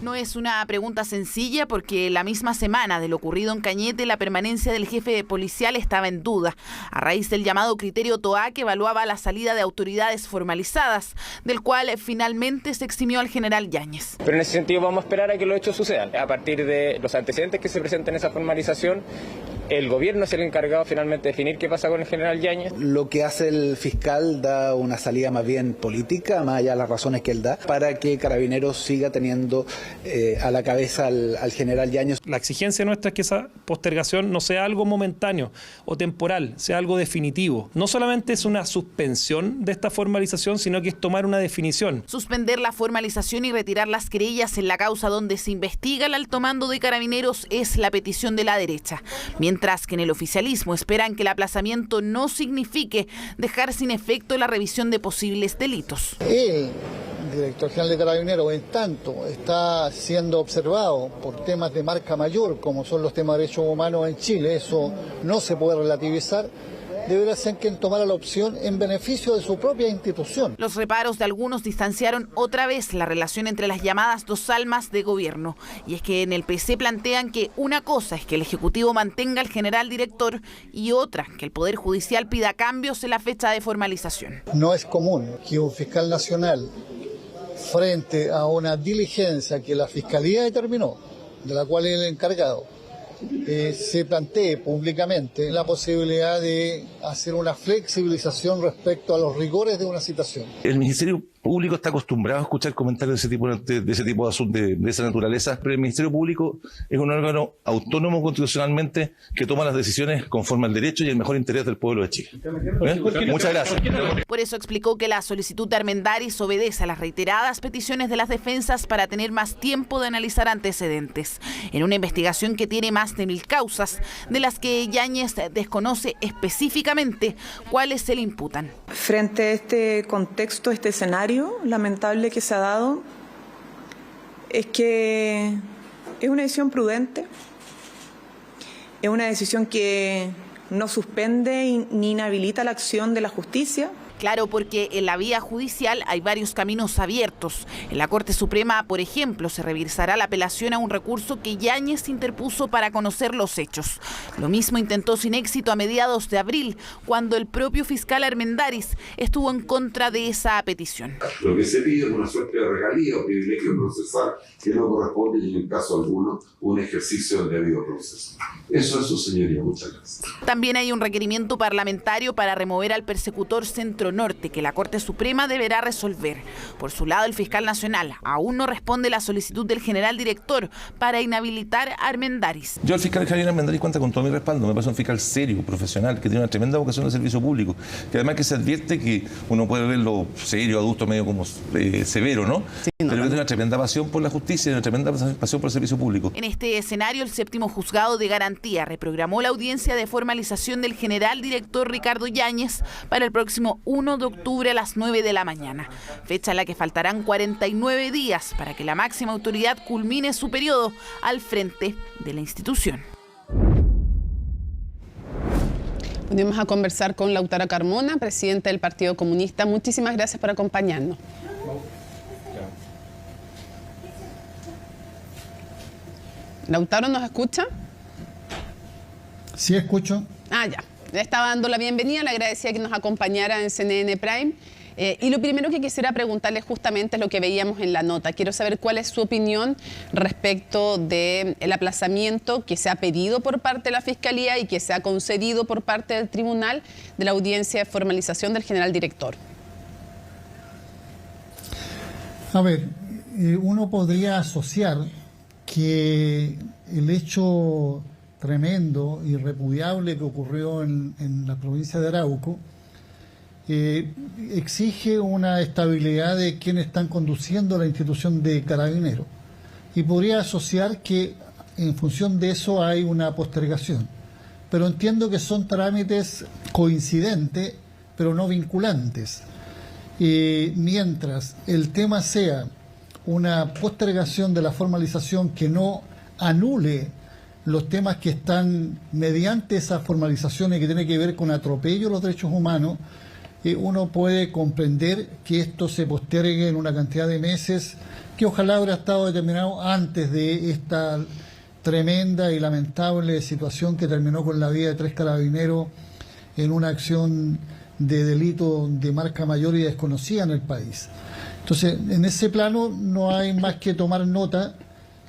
No es una pregunta sencilla porque la misma semana de lo ocurrido en Cañete, la permanencia del jefe policial estaba en duda, a raíz del llamado criterio TOA que evaluaba la salida de autoridades formalizadas, del cual finalmente se eximió al general Yáñez. Pero en ese sentido vamos a esperar a que los hechos sucedan. A partir de los antecedentes que se presenten en esa formalización, el gobierno es el encargado finalmente de definir qué pasa con el general Yáñez. Lo que hace el fiscal da una salida más bien política, más allá de las razones que él da, para que Carabineros siga teniendo a la cabeza al general Yáñez. La exigencia nuestra es que esa postergación no sea algo momentáneo o temporal, sea algo definitivo. No solamente es una suspensión de esta formalización, sino que es tomar una definición. Suspender la formalización y retirar las querellas en la causa donde se investiga el alto mando de Carabineros es la petición de la derecha. Mientras que en el oficialismo esperan que el aplazamiento no signifique dejar sin efecto la revisión de posibles delitos. El director general de Carabineros, en tanto está siendo observado por temas de marca mayor, como son los temas de derechos humanos en Chile, eso no se puede relativizar, deberá ser quien tomara la opción en beneficio de su propia institución. Los reparos de algunos distanciaron otra vez la relación entre las llamadas dos almas de gobierno. Y es que en el PC plantean que una cosa es que el Ejecutivo mantenga al general director y otra que el Poder Judicial pida cambios en la fecha de formalización. No es común que un fiscal nacional, frente a una diligencia que la Fiscalía determinó, de la cual es el encargado, se plantee públicamente la posibilidad de hacer una flexibilización respecto a los rigores de una citación. El Ministerio Público está acostumbrado a escuchar comentarios de ese tipo de asuntos de esa naturaleza, pero el Ministerio Público es un órgano autónomo constitucionalmente que toma las decisiones conforme al derecho y el mejor interés del pueblo de Chile. Muchas gracias. Por eso explicó que la solicitud de Armendáriz obedece a las reiteradas peticiones de las defensas para tener más tiempo de analizar antecedentes, en una investigación que tiene más de 1000 causas, de las que Yáñez desconoce específicamente cuáles se le imputan. Frente a este contexto, este escenario lamentable que se ha dado, es que es una decisión prudente, es una decisión que no suspende ni inhabilita la acción de la justicia. Claro, porque en la vía judicial hay varios caminos abiertos. En la Corte Suprema, por ejemplo, se revisará la apelación a un recurso que Yáñez interpuso para conocer los hechos. Lo mismo intentó sin éxito a mediados de abril, cuando el propio fiscal Armendáriz estuvo en contra de esa petición. Lo que se pide es una suerte de regalía o privilegio procesal que no corresponde y en caso alguno un ejercicio del debido proceso. Eso es, su señoría. Muchas gracias. También hay un requerimiento parlamentario para remover al persecutor Centro Norte, que la Corte Suprema deberá resolver. Por su lado, el fiscal nacional aún no responde la solicitud del general director para inhabilitar a Armendáriz. Yo al fiscal Javier Armendáriz cuenta con todo mi respaldo. Me parece un fiscal serio, profesional, que tiene una tremenda vocación de servicio público, que además que se advierte que uno puede verlo serio, adulto, medio como severo, ¿no? Sí, pero que tiene una tremenda pasión por la justicia y una tremenda pasión por el servicio público. En este escenario, el séptimo juzgado de garantía reprogramó la audiencia de formalización del general director Ricardo Yáñez para el próximo 1 de octubre a las 9 de la mañana, fecha en la que faltarán 49 días para que la máxima autoridad culmine su periodo al frente de la institución. Vamos a conversar con Lautaro Carmona, presidente del Partido Comunista. Muchísimas gracias por acompañarnos. Lautaro, ¿nos escucha? Sí, escucho. Ah, ya. Le estaba dando la bienvenida, le agradecía que nos acompañara en CNN Prime. Y lo primero que quisiera preguntarle justamente es lo que veíamos en la nota. Quiero saber cuál es su opinión respecto del aplazamiento que se ha pedido por parte de la Fiscalía y que se ha concedido por parte del Tribunal de la audiencia de formalización del general director. A ver, uno podría asociar que el hecho tremendo y repudiable que ocurrió en la provincia de Arauco exige una estabilidad de quienes están conduciendo la institución de Carabineros, y podría asociar que en función de eso hay una postergación, pero entiendo que son trámites coincidentes pero no vinculantes. Mientras el tema sea una postergación de la formalización que no anule los temas que están mediante esas formalizaciones que tienen que ver con atropello a los derechos humanos, uno puede comprender que esto se postergue en una cantidad de meses que ojalá hubiera estado determinado antes de esta tremenda y lamentable situación que terminó con la vida de 3 carabineros en una acción de delito de marca mayor y desconocida en el país. Entonces, en ese plano no hay más que tomar nota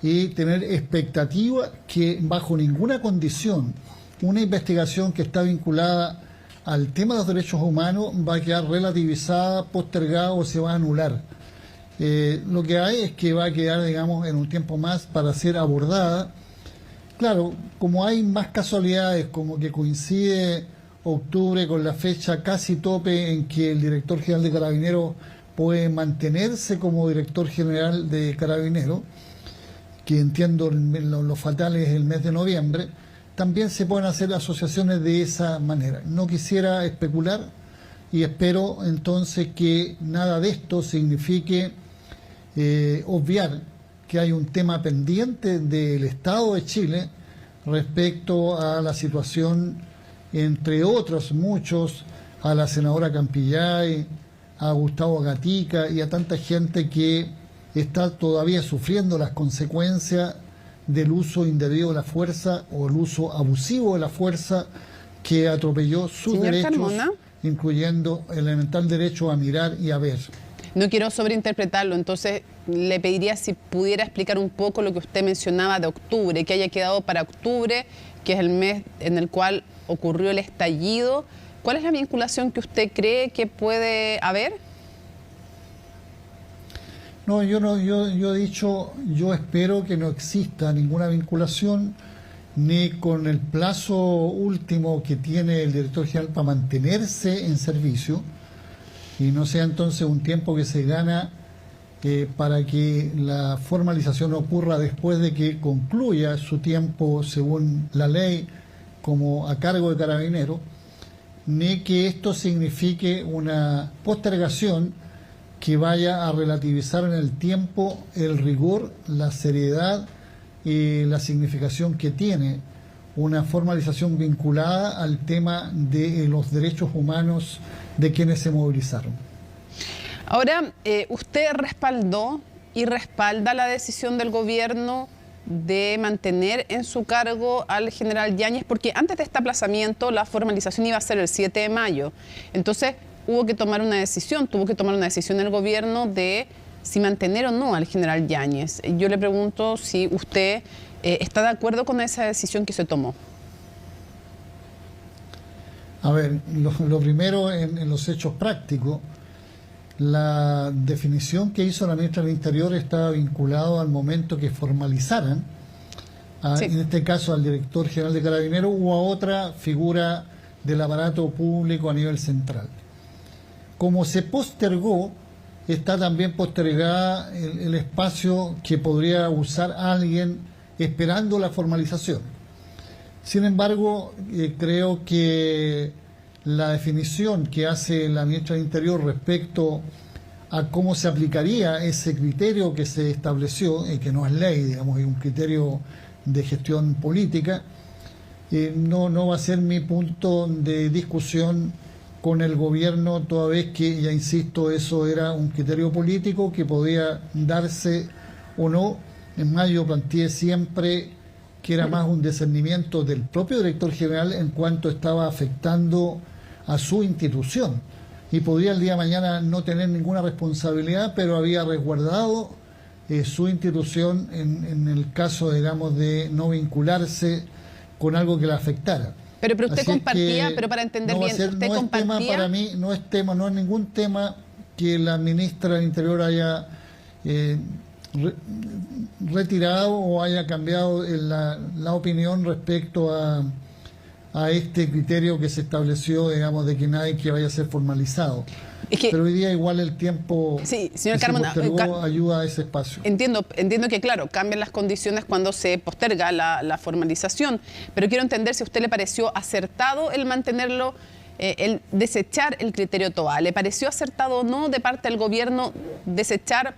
y tener expectativa que bajo ninguna condición una investigación que está vinculada al tema de los derechos humanos va a quedar relativizada, postergada o se va a anular. Lo que hay es que va a quedar, digamos, en un tiempo más para ser abordada. Claro, como hay más casualidades, como que coincide octubre con la fecha casi tope en que el director general de Carabineros puede mantenerse como director general de Carabineros, que entiendo lo fatal es el mes de noviembre, también se pueden hacer asociaciones de esa manera. No quisiera especular y espero entonces que nada de esto signifique obviar que hay un tema pendiente del Estado de Chile respecto a la situación, entre otros muchos, a la senadora Campillay, a Gustavo Gatica y a tanta gente que está todavía sufriendo las consecuencias del uso indebido de la fuerza o el uso abusivo de la fuerza que atropelló sus derechos, Carmona, incluyendo el elemental derecho a mirar y a ver. No quiero sobreinterpretarlo, entonces le pediría si pudiera explicar un poco lo que usted mencionaba de octubre, que haya quedado para octubre, que es el mes en el cual ocurrió el estallido. ¿Cuál es la vinculación que usted cree que puede haber? No, yo he dicho, yo espero que no exista ninguna vinculación ni con el plazo último que tiene el director general para mantenerse en servicio, y no sea entonces un tiempo que se gana para que la formalización ocurra después de que concluya su tiempo según la ley como a cargo de Carabineros, ni que esto signifique una postergación que vaya a relativizar en el tiempo el rigor, la seriedad y la significación que tiene una formalización vinculada al tema de los derechos humanos de quienes se movilizaron. Ahora, usted respaldó y respalda la decisión del gobierno de mantener en su cargo al general Yáñez, porque antes de este aplazamiento la formalización iba a ser el 7 de mayo. Entonces, tuvo que tomar una decisión el gobierno de si mantener o no al general Yáñez. Yo le pregunto si usted está de acuerdo con esa decisión que se tomó. A ver, lo primero en los hechos prácticos, la definición que hizo la ministra del Interior estaba vinculado al momento que formalizaran, sí, en este caso al director general de Carabineros o a otra figura del aparato público a nivel central. Como se postergó, está también postergada el espacio que podría usar alguien esperando la formalización. Sin embargo, creo que la definición que hace la ministra del Interior respecto a cómo se aplicaría ese criterio que se estableció, que no es ley, digamos, es un criterio de gestión política, no va a ser mi punto de discusión con el gobierno, toda vez que, ya insisto, eso era un criterio político que podía darse o no. En mayo planteé siempre que era más un discernimiento del propio director general en cuanto estaba afectando a su institución. Y podría el día de mañana no tener ninguna responsabilidad, pero había resguardado su institución en el caso, digamos, de no vincularse con algo que la afectara. Pero usted compartía, pero para entender bien, usted compartía... Tema para mí, no es ningún tema que la ministra del Interior haya retirado o haya cambiado la opinión respecto a este criterio que se estableció, digamos, de que nadie que vaya a ser formalizado. Pero hoy día igual el tiempo señor Carmona, ayuda a ese espacio. Entiendo que, claro, cambian las condiciones cuando se posterga la formalización, pero quiero entender si a usted le pareció acertado el mantenerlo, el desechar el criterio TOA. ¿Le pareció acertado o no de parte del gobierno desechar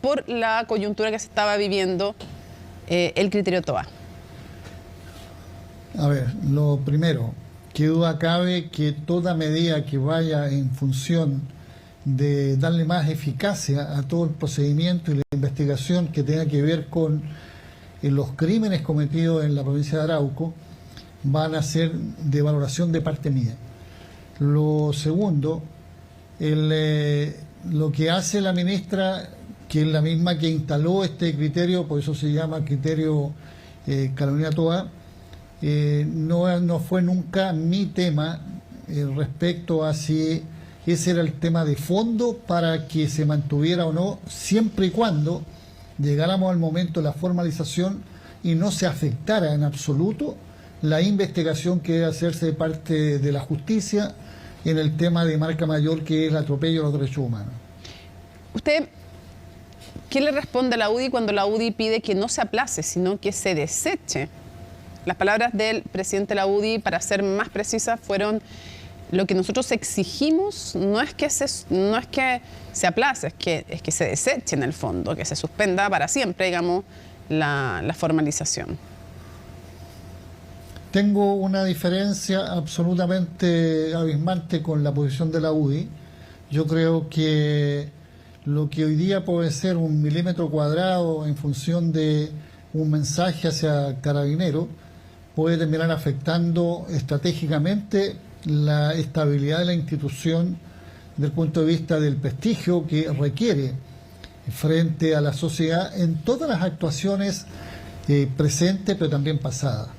por la coyuntura que se estaba viviendo el criterio TOA? A ver, lo primero, qué duda cabe que toda medida que vaya en función de darle más eficacia a todo el procedimiento y la investigación que tenga que ver con los crímenes cometidos en la provincia de Arauco van a ser de valoración de parte mía. Lo segundo, lo que hace la ministra, que es la misma que instaló este criterio, por eso se llama criterio Carolina Toa, no fue nunca mi tema respecto a si ese era el tema de fondo para que se mantuviera o no, siempre y cuando llegáramos al momento de la formalización y no se afectara en absoluto la investigación que debe hacerse de parte de la justicia en el tema de marca mayor, que es el atropello a los derechos humanos. ¿Usted qué le responde a la UDI cuando la UDI pide que no se aplace, sino que se deseche? Las palabras del presidente de la UDI, para ser más precisas, fueron: lo que nosotros exigimos no es que se aplace, es que se deseche en el fondo, que se suspenda para siempre, digamos, la formalización. Tengo una diferencia absolutamente abismante con la posición de la UDI. Yo creo que lo que hoy día puede ser un milímetro cuadrado en función de un mensaje hacia Carabineros puede terminar afectando estratégicamente la estabilidad de la institución desde el punto de vista del prestigio que requiere frente a la sociedad en todas las actuaciones presentes, pero también pasadas.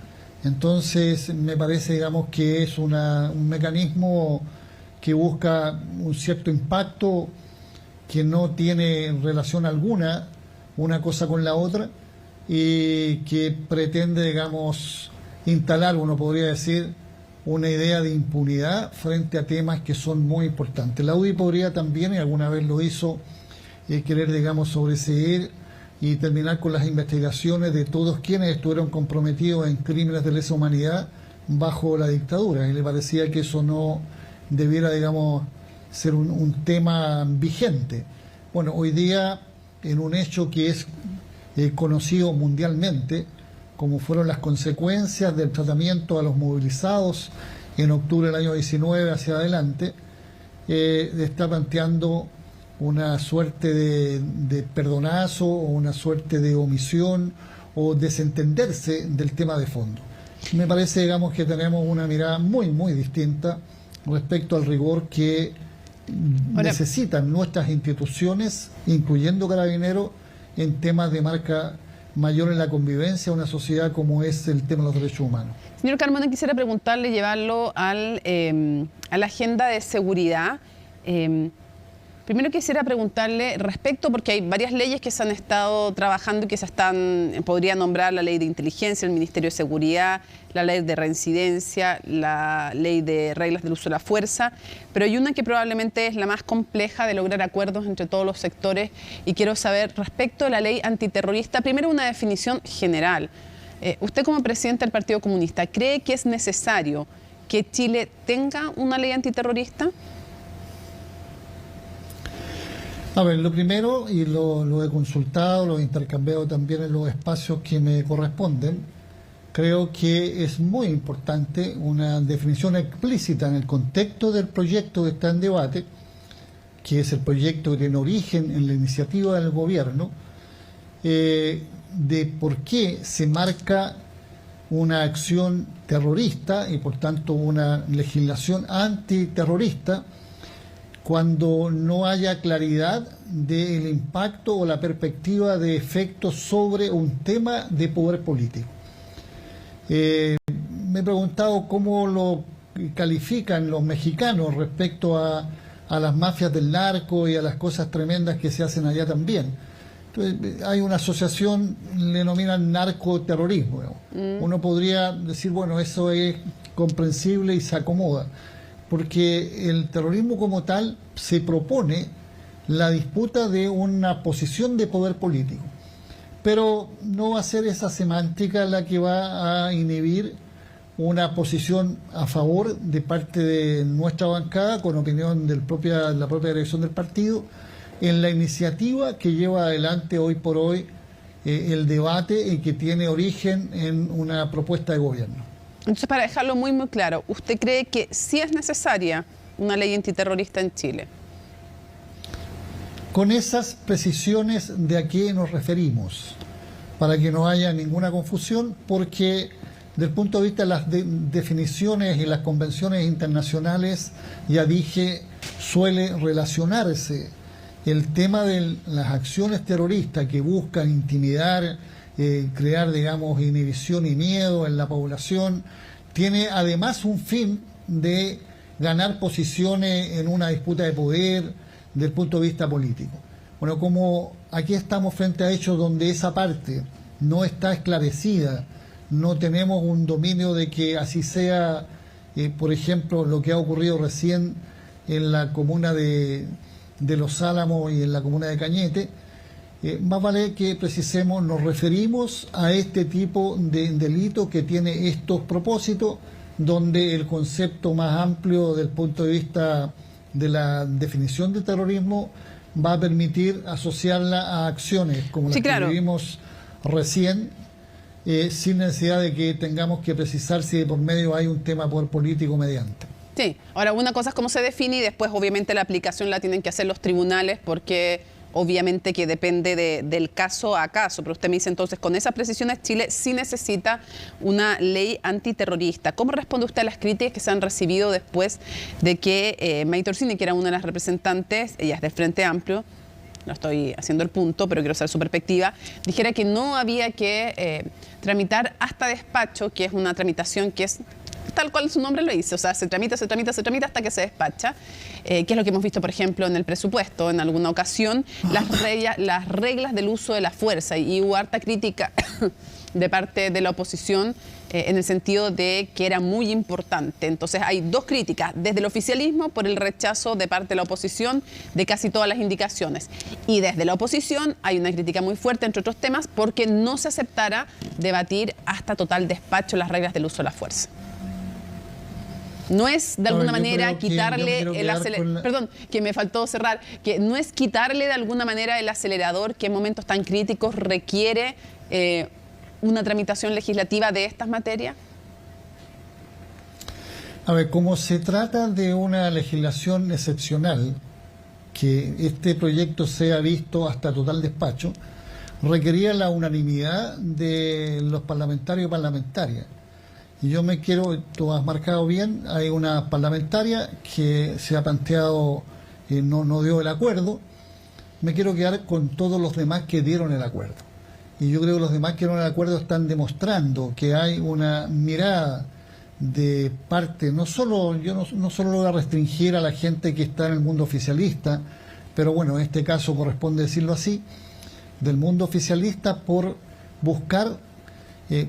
Entonces, me parece, digamos, que es un mecanismo que busca un cierto impacto que no tiene relación alguna una cosa con la otra y que pretende, digamos, instalar, uno podría decir, una idea de impunidad frente a temas que son muy importantes. La UDI podría también, y alguna vez lo hizo, querer, digamos, sobreseer y terminar con las investigaciones de todos quienes estuvieron comprometidos en crímenes de lesa humanidad bajo la dictadura, y le parecía que eso no debiera, digamos, ser un tema vigente. Bueno, hoy día, en un hecho que es conocido mundialmente, como fueron las consecuencias del tratamiento a los movilizados en octubre del año 19 hacia adelante, está planteando una suerte de perdonazo o una suerte de omisión o desentenderse del tema de fondo. Me parece, digamos, que tenemos una mirada muy, muy distinta respecto al rigor que necesitan nuestras instituciones, incluyendo Carabineros, en temas de marca mayor en la convivencia de una sociedad como es el tema de los derechos humanos. Señor Carmona, quisiera preguntarle, llevarlo a la agenda de seguridad. Primero quisiera preguntarle respecto, porque hay varias leyes que se han estado trabajando y que podría nombrar la ley de inteligencia, el Ministerio de Seguridad, la ley de reincidencia, la ley de reglas del uso de la fuerza, pero hay una que probablemente es la más compleja de lograr acuerdos entre todos los sectores, y quiero saber respecto de la ley antiterrorista, primero una definición general. Usted, como presidente del Partido Comunista, ¿cree que es necesario que Chile tenga una ley antiterrorista? A ver, lo primero, y lo he consultado, lo he intercambiado también en los espacios que me corresponden, creo que es muy importante una definición explícita en el contexto del proyecto que está en debate, que es el proyecto que tiene origen en la iniciativa del gobierno, de por qué se marca una acción terrorista y por tanto una legislación antiterrorista cuando no haya claridad del impacto o la perspectiva de efectos sobre un tema de poder político. Me he preguntado cómo lo califican los mexicanos respecto a las mafias del narco y a las cosas tremendas que se hacen allá también. Entonces, hay una asociación, le denominan narcoterrorismo. Uno podría decir, bueno, eso es comprensible y se acomoda, porque el terrorismo como tal se propone la disputa de una posición de poder político. Pero no va a ser esa semántica la que va a inhibir una posición a favor de parte de nuestra bancada, con opinión de la propia dirección del partido, en la iniciativa que lleva adelante hoy por hoy el debate y que tiene origen en una propuesta de gobierno. Entonces, para dejarlo muy muy claro, ¿usted cree que sí es necesaria una ley antiterrorista en Chile? Con esas precisiones de a qué nos referimos, para que no haya ninguna confusión, porque desde el punto de vista de las definiciones y las convenciones internacionales, ya dije, suele relacionarse el tema de las acciones terroristas que buscan intimidar, crear, digamos, inhibición y miedo en la población, tiene además un fin de ganar posiciones en una disputa de poder desde el punto de vista político. Bueno, como aquí estamos frente a hechos donde esa parte no está esclarecida, no tenemos un dominio de que así sea, por ejemplo, lo que ha ocurrido recién en la comuna de Los Álamos y en la comuna de Cañete, más vale que precisemos, nos referimos a este tipo de delito que tiene estos propósitos, donde el concepto más amplio del punto de vista de la definición de terrorismo va a permitir asociarla a acciones como las que vimos recién, sin necesidad de que tengamos que precisar si de por medio hay un tema por político mediante. Sí, ahora una cosa es cómo se define y después obviamente la aplicación la tienen que hacer los tribunales porque obviamente que depende del caso a caso, pero usted me dice entonces con esas precisiones Chile sí necesita una ley antiterrorista. ¿Cómo responde usted a las críticas que se han recibido después de que Maite Orsini, que era una de las representantes, ella es del Frente Amplio, no estoy haciendo el punto, pero quiero saber su perspectiva, dijera que no había que tramitar hasta despacho, que es una tramitación que es tal cual su nombre lo dice, o sea, se tramita hasta que se despacha, que es lo que hemos visto, por ejemplo, en el presupuesto, en alguna ocasión, las reglas del uso de la fuerza, y hubo harta crítica de parte de la oposición en el sentido de que era muy importante. Entonces hay dos críticas, desde el oficialismo por el rechazo de parte de la oposición de casi todas las indicaciones, y desde la oposición hay una crítica muy fuerte, entre otros temas, porque no se aceptara debatir hasta total despacho las reglas del uso de la fuerza. No es de alguna manera quitarle el acelerador, perdón, que me faltó cerrar, que no es quitarle de alguna manera el acelerador que en momentos tan críticos requiere una tramitación legislativa de estas materias. A ver, como se trata de una legislación excepcional, que este proyecto sea visto hasta total despacho, requería la unanimidad de los parlamentarios y parlamentarias. Y yo me quiero, tú has marcado bien, hay una parlamentaria que se ha planteado, no dio el acuerdo. Me quiero quedar con todos los demás que dieron el acuerdo. Y yo creo que los demás que dieron el acuerdo están demostrando que hay una mirada de parte, no solo lo voy a restringir a la gente que está en el mundo oficialista, pero bueno, en este caso corresponde decirlo así, del mundo oficialista por buscar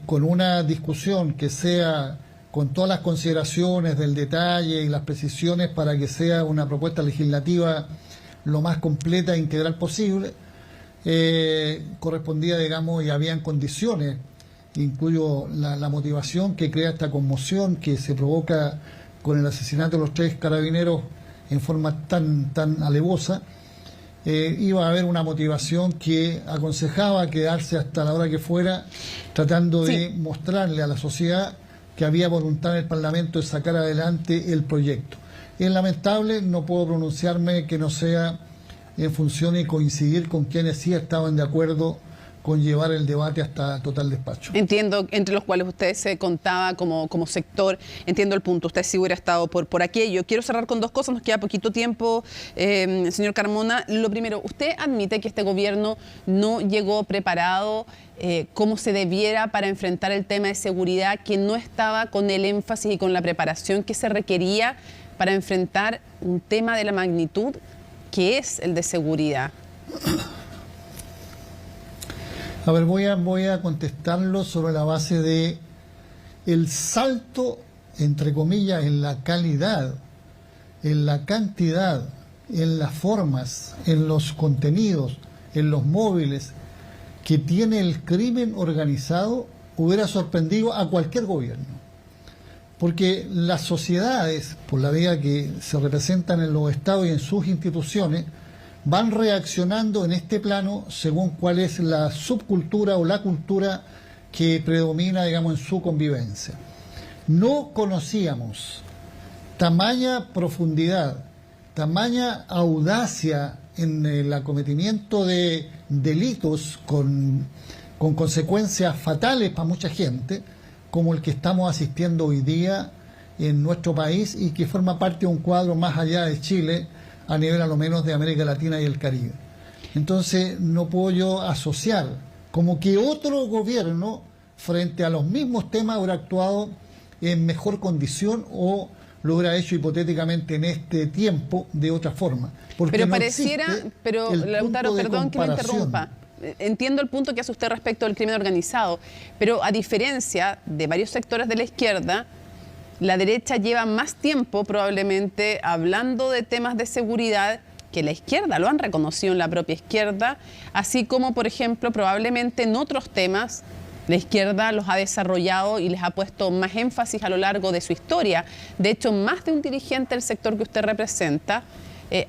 con una discusión que sea con todas las consideraciones del detalle y las precisiones para que sea una propuesta legislativa lo más completa e integral posible, correspondía, digamos, y habían condiciones, incluyo la motivación que crea esta conmoción que se provoca con el asesinato de los 3 carabineros en forma tan alevosa, iba a haber una motivación que aconsejaba quedarse hasta la hora que fuera, tratando de mostrarle a la sociedad que había voluntad en el Parlamento de sacar adelante el proyecto. Es lamentable, no puedo pronunciarme que no sea en función y coincidir con quienes sí estaban de acuerdo con llevar el debate hasta total despacho. Entiendo, entre los cuales usted se contaba como sector, entiendo el punto, usted sí hubiera estado por aquello. Quiero cerrar con dos cosas, nos queda poquito tiempo, señor Carmona. Lo primero, ¿usted admite que este gobierno no llegó preparado como se debiera para enfrentar el tema de seguridad, que no estaba con el énfasis y con la preparación que se requería para enfrentar un tema de la magnitud que es el de seguridad? A ver, voy a contestarlo sobre la base de el salto, entre comillas, en la calidad, en la cantidad, en las formas, en los contenidos, en los móviles que tiene el crimen organizado, hubiera sorprendido a cualquier gobierno. Porque las sociedades, por la vía que se representan en los estados y en sus instituciones, van reaccionando en este plano según cuál es la subcultura o la cultura que predomina, digamos, en su convivencia. No conocíamos tamaña profundidad, tamaña audacia en el acometimiento de delitos con consecuencias fatales para mucha gente, como el que estamos asistiendo hoy día en nuestro país y que forma parte de un cuadro más allá de Chile, a nivel a lo menos de América Latina y el Caribe. Entonces no puedo yo asociar como que otro gobierno frente a los mismos temas hubiera actuado en mejor condición o lo hubiera hecho hipotéticamente en este tiempo de otra forma. Porque pero pareciera, pero Lautaro, perdón que me interrumpa. Entiendo el punto que hace usted respecto del crimen organizado, pero a diferencia de varios sectores de la izquierda, la derecha lleva más tiempo probablemente hablando de temas de seguridad que la izquierda, lo han reconocido en la propia izquierda, así como, por ejemplo, probablemente en otros temas la izquierda los ha desarrollado y les ha puesto más énfasis a lo largo de su historia. De hecho, más de un dirigente del sector que usted representa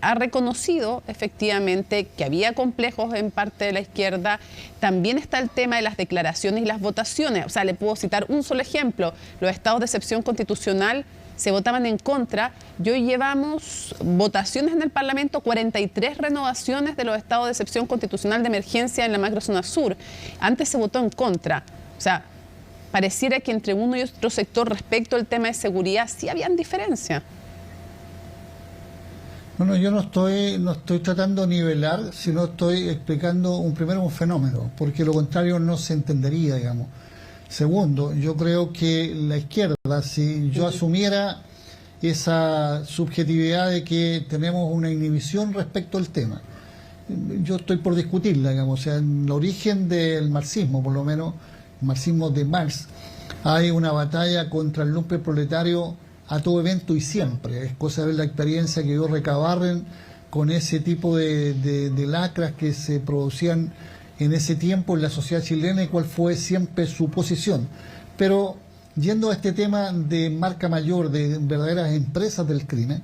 ha reconocido efectivamente que había complejos en parte de la izquierda. También está el tema de las declaraciones y las votaciones. O sea, le puedo citar un solo ejemplo. Los estados de excepción constitucional se votaban en contra y hoy llevamos votaciones en el Parlamento, 43 renovaciones de los estados de excepción constitucional de emergencia en la macrozona sur. Antes se votó en contra. O sea, pareciera que entre uno y otro sector respecto al tema de seguridad sí habían diferencias. No, yo no estoy tratando de nivelar, sino estoy explicando primero un fenómeno, porque lo contrario no se entendería, digamos. Segundo, yo creo que la izquierda, si yo asumiera esa subjetividad de que tenemos una inhibición respecto al tema, yo estoy por discutirla, digamos. O sea, en el origen del marxismo, por lo menos, el marxismo de Marx, hay una batalla contra el lumpen proletario a todo evento y siempre. Es cosa de ver la experiencia que dio Recabarren con ese tipo de lacras que se producían en ese tiempo en la sociedad chilena y cuál fue siempre su posición. Pero yendo a este tema de marca mayor, de verdaderas empresas del crimen,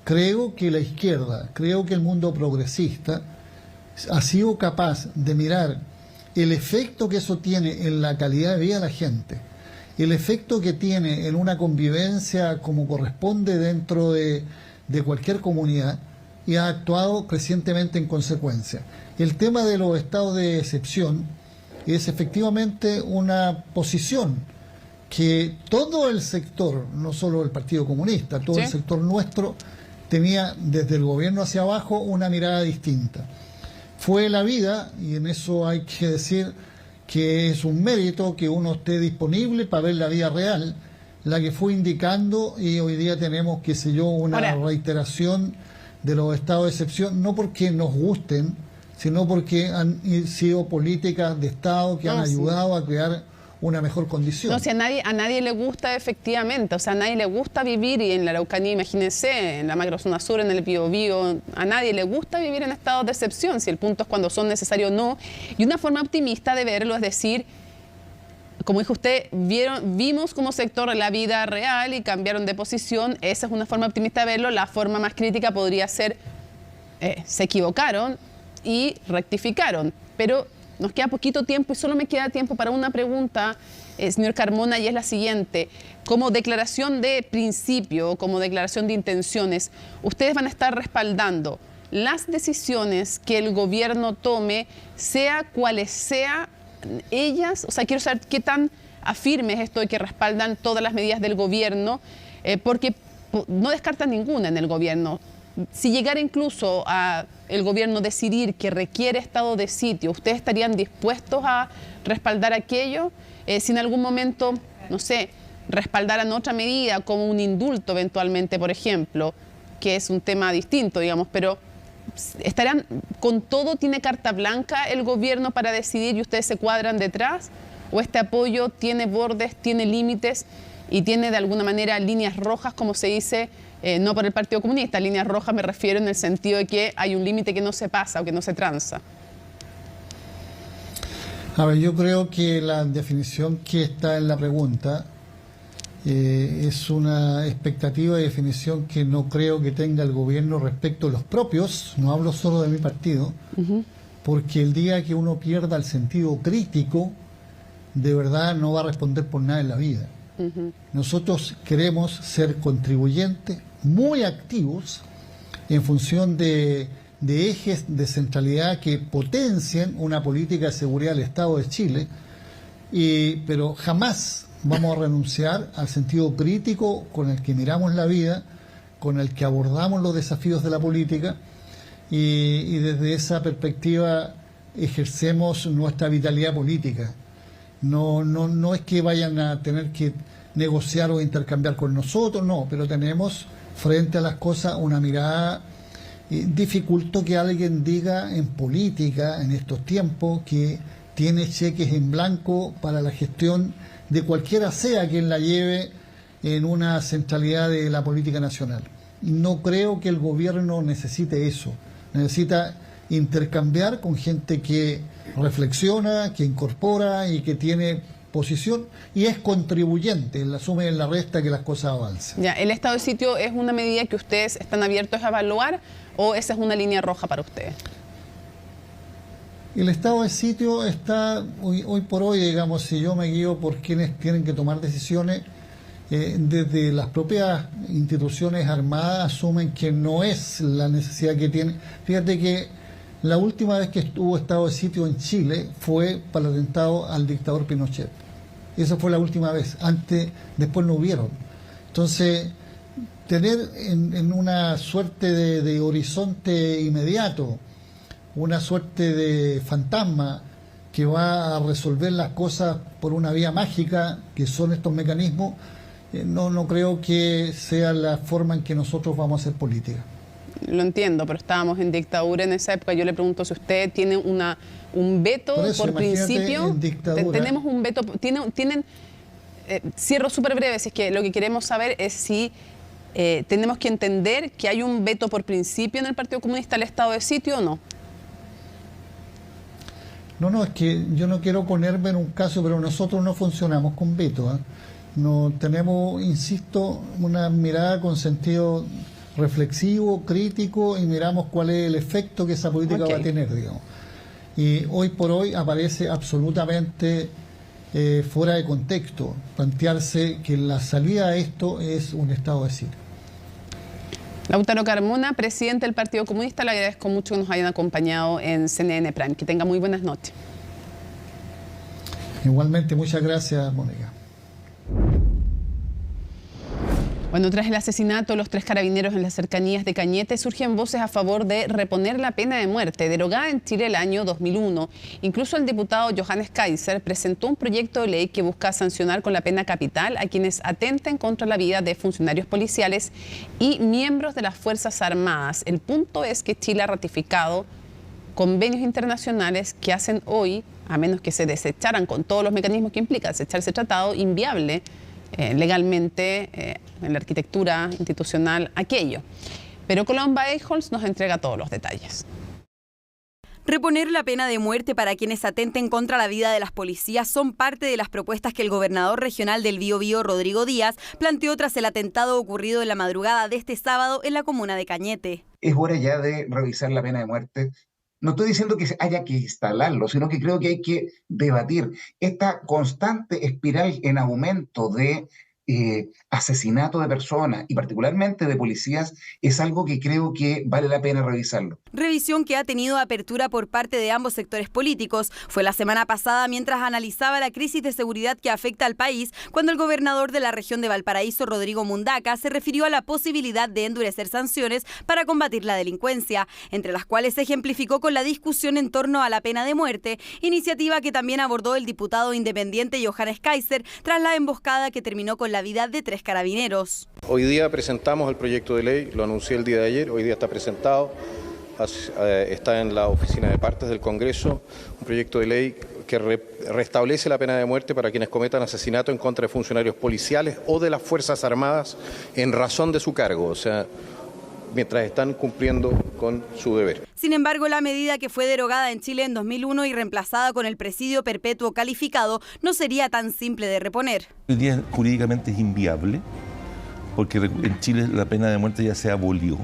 creo que la izquierda, creo que el mundo progresista ha sido capaz de mirar el efecto que eso tiene en la calidad de vida de la gente, el efecto que tiene en una convivencia como corresponde dentro de cualquier comunidad, y ha actuado crecientemente en consecuencia. El tema de los estados de excepción es efectivamente una posición que todo el sector, no solo el Partido Comunista, todo el sector nuestro, tenía desde el gobierno hacia abajo una mirada distinta. Fue la vida, y en eso hay que decir que es un mérito que uno esté disponible para ver la vida real, la que fue indicando, y hoy día tenemos, qué sé yo, una reiteración de los estados de excepción, no porque nos gusten, sino porque han sido políticas de Estado que han ayudado a crear una mejor condición. No, si a nadie le gusta efectivamente, o sea, a nadie le gusta vivir, y en la Araucanía, imagínense, en la macrozona sur, en el Biobío, a nadie le gusta vivir en estados de excepción, si el punto es cuando son necesarios o no. Y una forma optimista de verlo es decir, como dijo usted, vimos como sector la vida real y cambiaron de posición. Esa es una forma optimista de verlo. La forma más crítica podría ser, se equivocaron y rectificaron. Pero nos queda poquito tiempo y solo me queda tiempo para una pregunta, señor Carmona, y es la siguiente. Como declaración de principio, como declaración de intenciones, ustedes van a estar respaldando las decisiones que el gobierno tome, sea cuales sean ellas. O sea, quiero saber qué tan afirme es esto de que respaldan todas las medidas del gobierno, porque no descartan ninguna en el gobierno. Si llegara incluso a el gobierno decidir que requiere estado de sitio, ¿ustedes estarían dispuestos a respaldar aquello? Si en algún momento, no sé, respaldaran otra medida como un indulto eventualmente, por ejemplo, que es un tema distinto, digamos, pero ¿estarían con todo? ¿Tiene carta blanca el gobierno para decidir y ustedes se cuadran detrás? ¿O este apoyo tiene bordes, tiene límites y tiene de alguna manera líneas rojas, como se dice, no por el Partido Comunista? Líneas rojas me refiero en el sentido de que hay un límite que no se pasa o que no se transa. A ver, yo creo que la definición que está en la pregunta es una expectativa de definición que no creo que tenga el gobierno respecto a los propios, no hablo solo de mi partido, porque el día que uno pierda el sentido crítico, de verdad no va a responder por nada en la vida. Nosotros queremos ser contribuyentes muy activos en función de ejes de centralidad que potencien una política de seguridad del Estado de Chile, pero jamás vamos a renunciar al sentido crítico con el que miramos la vida, con el que abordamos los desafíos de la política y desde esa perspectiva ejercemos nuestra vitalidad política. No es que vayan a tener que negociar o intercambiar con nosotros, no, pero tenemos frente a las cosas una mirada. Dificulto que alguien diga en política, en estos tiempos, que tiene cheques en blanco para la gestión de cualquiera sea quien la lleve en una centralidad de la política nacional. No creo que el gobierno necesite eso. Necesita intercambiar con gente que reflexiona, que incorpora y que tiene posición y es contribuyente en la suma y en la resta que las cosas avancen. Ya, ¿el estado de sitio es una medida que ustedes están abiertos a evaluar o esa es una línea roja para ustedes? El estado de sitio está hoy por hoy, digamos, si yo me guío por quienes tienen que tomar decisiones, desde las propias instituciones armadas asumen que no es la necesidad que tienen. Fíjate que la última vez que estuvo estado de sitio en Chile fue para el atentado al dictador Pinochet. Esa fue la última vez. Después no hubieron. Entonces, tener en una suerte de horizonte inmediato, una suerte de fantasma que va a resolver las cosas por una vía mágica, que son estos mecanismos, no creo que sea la forma en que nosotros vamos a hacer política. Lo entiendo, pero estábamos en dictadura en esa época. Yo le pregunto si usted tiene un veto por principio. Tenemos un veto. Tienen cierro súper breve, si es que lo que queremos saber es si tenemos que entender que hay un veto por principio en el Partido Comunista al estado de sitio o no. No, es que yo no quiero ponerme en un caso, pero nosotros no funcionamos con veto. No tenemos, insisto, una mirada con sentido reflexivo, crítico, y miramos cuál es el efecto que esa política va a tener, digamos. Y hoy por hoy aparece absolutamente fuera de contexto plantearse que la salida a esto es un estado de sitio. Lautaro Carmona, presidente del Partido Comunista, le agradezco mucho que nos hayan acompañado en CNN Prime. Que tenga muy buenas noches. Igualmente, muchas gracias, Mónica. Bueno, tras el asesinato de los 3 carabineros en las cercanías de Cañete, surgen voces a favor de reponer la pena de muerte, derogada en Chile el año 2001. Incluso el diputado Johannes Kaiser presentó un proyecto de ley que busca sancionar con la pena capital a quienes atenten contra la vida de funcionarios policiales y miembros de las Fuerzas Armadas. El punto es que Chile ha ratificado convenios internacionales que hacen hoy, a menos que se desecharan con todos los mecanismos que implica desechar ese tratado, inviable legalmente en la arquitectura institucional aquello. Pero Colomba Eichholz nos entrega todos los detalles. Reponer la pena de muerte para quienes atenten contra la vida de las policías son parte de las propuestas que el gobernador regional del Biobío, Rodrigo Díaz, planteó tras el atentado ocurrido en la madrugada de este sábado en la comuna de Cañete. Es hora ya de revisar la pena de muerte. No estoy diciendo que haya que instalarlo, sino que creo que hay que debatir esta constante espiral en aumento de asesinato de personas y particularmente de policías. Es algo que creo que vale la pena revisarlo. Revisión que ha tenido apertura por parte de ambos sectores políticos. Fue la semana pasada mientras analizaba la crisis de seguridad que afecta al país, cuando el gobernador de la región de Valparaíso, Rodrigo Mundaca, se refirió a la posibilidad de endurecer sanciones para combatir la delincuencia, entre las cuales se ejemplificó con la discusión en torno a la pena de muerte, iniciativa que también abordó el diputado independiente Johannes Kaiser tras la emboscada que terminó con la vida de 3 carabineros. Hoy día presentamos el proyecto de ley, lo anuncié el día de ayer, hoy día está presentado, está en la oficina de partes del Congreso, un proyecto de ley que restablece la pena de muerte para quienes cometan asesinato en contra de funcionarios policiales o de las Fuerzas Armadas en razón de su cargo, o sea, mientras están cumpliendo con su deber. Sin embargo, la medida que fue derogada en Chile en 2001 y reemplazada con el presidio perpetuo calificado no sería tan simple de reponer. Hoy día jurídicamente es inviable, porque en Chile la pena de muerte ya se abolió.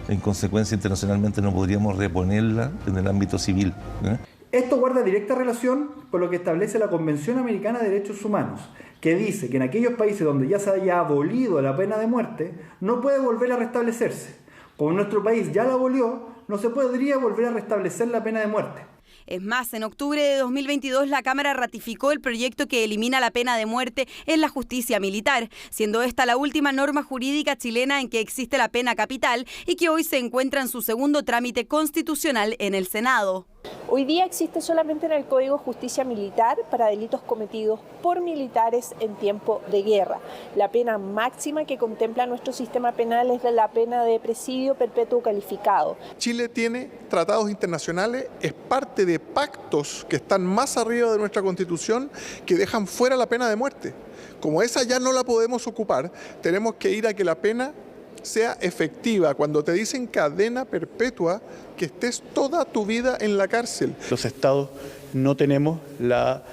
En consecuencia, internacionalmente no podríamos reponerla en el ámbito civil. Esto guarda directa relación con lo que establece la Convención Americana de Derechos Humanos, que dice que en aquellos países donde ya se haya abolido la pena de muerte, no puede volver a restablecerse. Como nuestro país ya la abolió, no se podría volver a restablecer la pena de muerte. Es más, en octubre de 2022 la Cámara ratificó el proyecto que elimina la pena de muerte en la justicia militar, siendo esta la última norma jurídica chilena en que existe la pena capital y que hoy se encuentra en su segundo trámite constitucional en el Senado. Hoy día existe solamente en el Código de Justicia Militar para delitos cometidos por militares en tiempo de guerra. La pena máxima que contempla nuestro sistema penal es la pena de presidio perpetuo calificado. Chile tiene tratados internacionales, es parte de pactos que están más arriba de nuestra Constitución que dejan fuera la pena de muerte. Como esa ya no la podemos ocupar, tenemos que ir a que la pena sea efectiva. Cuando te dicen cadena perpetua, que estés toda tu vida en la cárcel. Los estados no tenemos la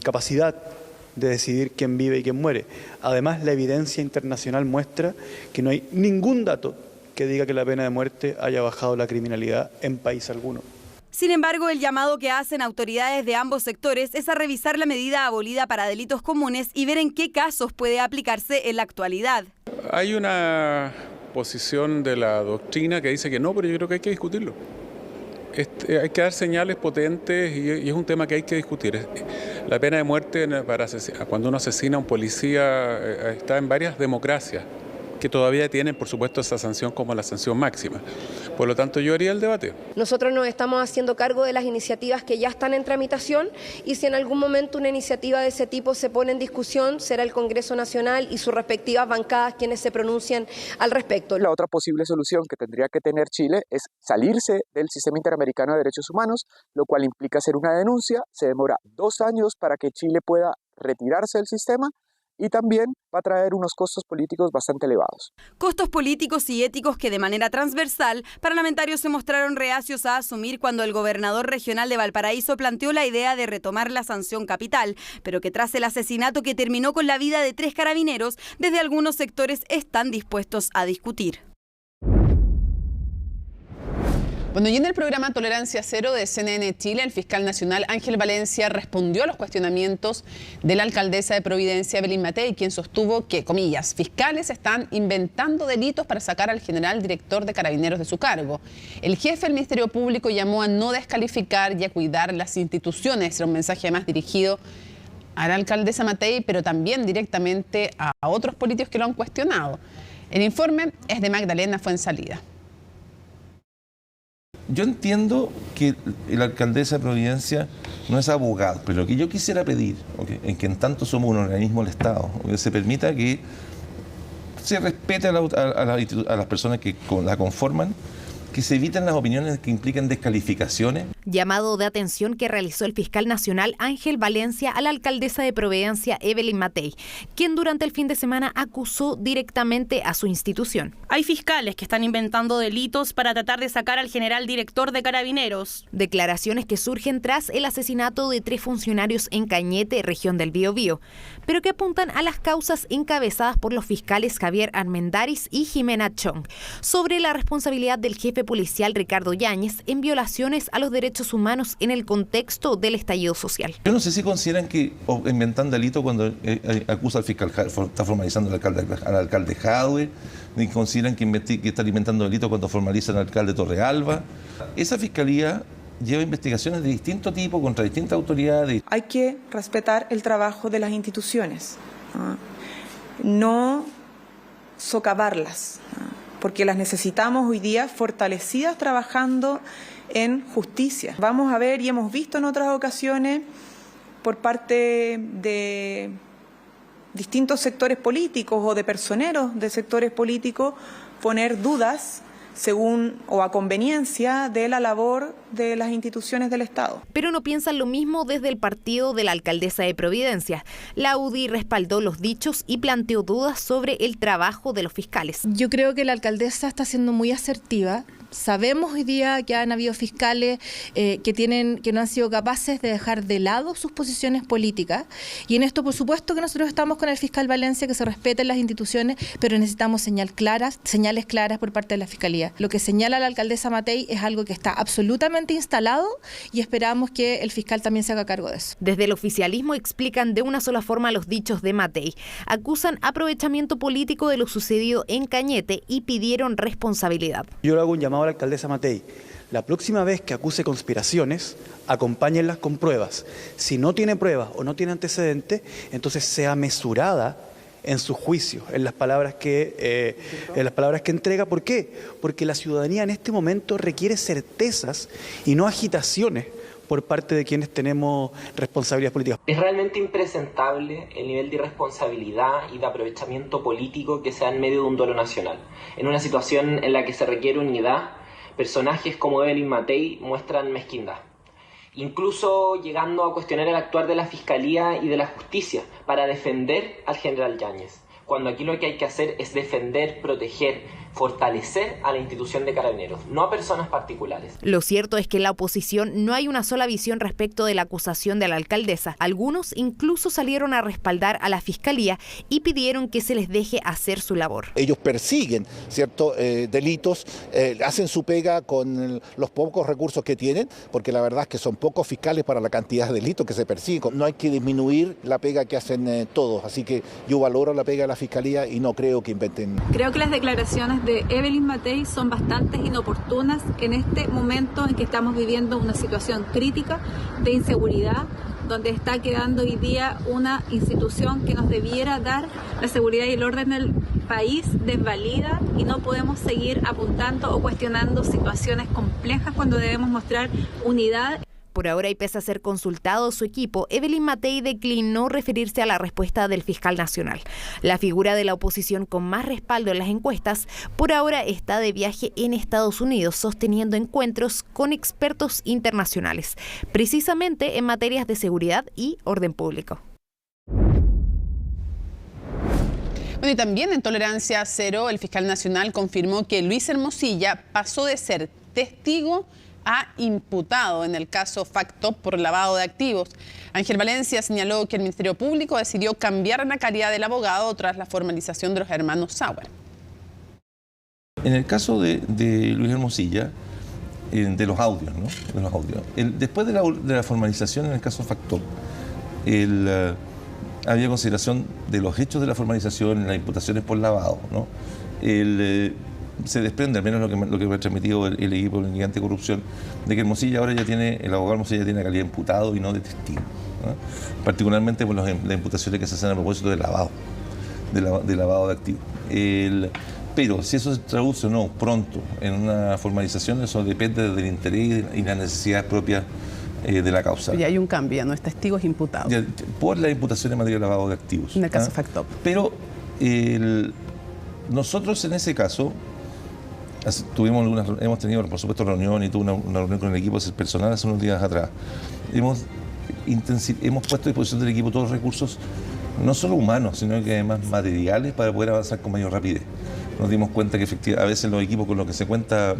capacidad de decidir quién vive y quién muere. Además, la evidencia internacional muestra que no hay ningún dato que diga que la pena de muerte haya bajado la criminalidad en país alguno. Sin embargo, el llamado que hacen autoridades de ambos sectores es a revisar la medida abolida para delitos comunes y ver en qué casos puede aplicarse en la actualidad. Hay una posición de la doctrina que dice que no, pero yo creo que hay que discutirlo. Hay que dar señales potentes y es un tema que hay que discutir. La pena de muerte cuando uno asesina a un policía está en varias democracias que todavía tienen, por supuesto, esa sanción como la sanción máxima. Por lo tanto, yo haría el debate. Nosotros nos estamos haciendo cargo de las iniciativas que ya están en tramitación y si en algún momento una iniciativa de ese tipo se pone en discusión, será el Congreso Nacional y sus respectivas bancadas quienes se pronuncien al respecto. La otra posible solución que tendría que tener Chile es salirse del Sistema Interamericano de Derechos Humanos, lo cual implica hacer una denuncia. Se demora 2 años para que Chile pueda retirarse del sistema. Y también va a traer unos costos políticos bastante elevados. Costos políticos y éticos que de manera transversal, parlamentarios se mostraron reacios a asumir cuando el gobernador regional de Valparaíso planteó la idea de retomar la sanción capital, pero que tras el asesinato que terminó con la vida de 3 carabineros, desde algunos sectores están dispuestos a discutir. Bueno, y en el programa Tolerancia Cero de CNN Chile, el fiscal nacional Ángel Valencia respondió a los cuestionamientos de la alcaldesa de Providencia, Evelyn Matei, quien sostuvo que, comillas, fiscales están inventando delitos para sacar al general director de Carabineros de su cargo. El jefe del Ministerio Público llamó a no descalificar y a cuidar las instituciones. Era un mensaje más dirigido a la alcaldesa Matei, pero también directamente a otros políticos que lo han cuestionado. El informe es de Magdalena Fuensalida. Yo entiendo que la alcaldesa de Providencia no es abogado, pero lo que yo quisiera pedir, en que en tanto somos un organismo del Estado, se permita que se respete a las personas que la conforman, que se eviten las opiniones que implican descalificaciones. Llamado de atención que realizó el fiscal nacional Ángel Valencia a la alcaldesa de Providencia, Evelyn Matei, quien durante el fin de semana acusó directamente a su institución. Hay fiscales que están inventando delitos para tratar de sacar al general director de Carabineros. Declaraciones que surgen tras el asesinato de 3 funcionarios en Cañete, región del Biobío, pero que apuntan a las causas encabezadas por los fiscales Javier Armendáriz y Jimena Chong sobre la responsabilidad del jefe policial Ricardo Yáñez en violaciones a los derechos humanos en el contexto del estallido social. Yo no sé si consideran que inventan delito cuando acusa al fiscal, está formalizando al alcalde Jadwe, ni consideran que están inventando delito cuando formalizan al alcalde Torrealba. Esa fiscalía lleva investigaciones de distinto tipo contra distintas autoridades. Hay que respetar el trabajo de las instituciones, no socavarlas, porque las necesitamos hoy día fortalecidas trabajando en justicia. Vamos a ver y hemos visto en otras ocasiones por parte de distintos sectores políticos o de personeros de sectores políticos poner dudas según o a conveniencia de la labor de las instituciones del Estado. Pero no piensan lo mismo desde el partido de la alcaldesa de Providencia. La UDI respaldó los dichos y planteó dudas sobre el trabajo de los fiscales. Yo creo que la alcaldesa está siendo muy asertiva. Sabemos hoy día que han habido fiscales que no han sido capaces de dejar de lado sus posiciones políticas, y en esto por supuesto que nosotros estamos con el fiscal Valencia, que se respeten las instituciones, pero necesitamos señales claras por parte de la Fiscalía. Lo que señala la alcaldesa Matei es algo que está absolutamente instalado y esperamos que el fiscal también se haga cargo de eso. Desde el oficialismo explican de una sola forma los dichos de Matei. Acusan aprovechamiento político de lo sucedido en Cañete y pidieron responsabilidad. Yo le hago un llamado a la alcaldesa Matei: la próxima vez que acuse conspiraciones, acompáñenlas con pruebas. Si no tiene pruebas o no tiene antecedentes, entonces sea mesurada en su juicio, en las palabras que entrega. ¿Por qué? Porque la ciudadanía en este momento requiere certezas y no agitaciones por parte de quienes tenemos responsabilidades políticas. Es realmente impresentable el nivel de irresponsabilidad y de aprovechamiento político que se da en medio de un duelo nacional. En una situación en la que se requiere unidad, personajes como Evelyn Matei muestran mezquindad, incluso llegando a cuestionar el actuar de la Fiscalía y de la Justicia para defender al general Yáñez, cuando aquí lo que hay que hacer es defender, proteger, fortalecer a la institución de Carabineros, no a personas particulares. Lo cierto es que en la oposición no hay una sola visión respecto de la acusación de la alcaldesa. Algunos incluso salieron a respaldar a la Fiscalía y pidieron que se les deje hacer su labor. Ellos persiguen ciertos delitos, hacen su pega con los pocos recursos que tienen, porque la verdad es que son pocos fiscales para la cantidad de delitos que se persiguen. No hay que disminuir la pega que hacen todos, así que yo valoro la pega de la Fiscalía y no creo que inventen. Creo que las declaraciones de Evelyn Matei son bastante inoportunas en este momento en que estamos viviendo una situación crítica de inseguridad, donde está quedando hoy día una institución que nos debiera dar la seguridad y el orden del país desvalida, y no podemos seguir apuntando o cuestionando situaciones complejas cuando debemos mostrar unidad. Por ahora, y pese a ser consultado su equipo, Evelyn Matei declinó referirse a la respuesta del fiscal nacional. La figura de la oposición con más respaldo en las encuestas por ahora está de viaje en Estados Unidos, sosteniendo encuentros con expertos internacionales, precisamente en materias de seguridad y orden público. Bueno, y también en Tolerancia Cero, el fiscal nacional confirmó que Luis Hermosilla pasó de ser testigo a imputado en el caso FACTOP por lavado de activos. Ángel Valencia señaló que el Ministerio Público decidió cambiar la calidad del abogado tras la formalización de los hermanos Sauer. En el caso de Luis Hermosilla, de los audios, ¿no? De los audios. Después de la formalización en el caso FACTOP, había consideración de los hechos de la formalización, las imputaciones por lavado, ¿no? Se desprende, al menos lo que me ha transmitido el equipo de anticorrupción, de que Hermosilla ahora el abogado Hermosilla tiene la calidad de imputado y no de testigo, ¿no? Particularmente por las imputaciones que se hacen a propósito del lavado de activos. Pero si eso se traduce o no pronto en una formalización, eso depende del interés y las necesidades propias de la causa. Y hay un cambio, ya no es testigo, es imputado. Por la imputación en materia de lavado de activos. En el caso FACTOP. Pero nosotros en ese caso hemos tenido, por supuesto, reunión y tuve una reunión con el equipo personal hace unos días atrás. Hemos puesto a disposición del equipo todos los recursos, no solo humanos, sino que además materiales, para poder avanzar con mayor rapidez. Nos dimos cuenta que efectivamente a veces los equipos con los que se cuenta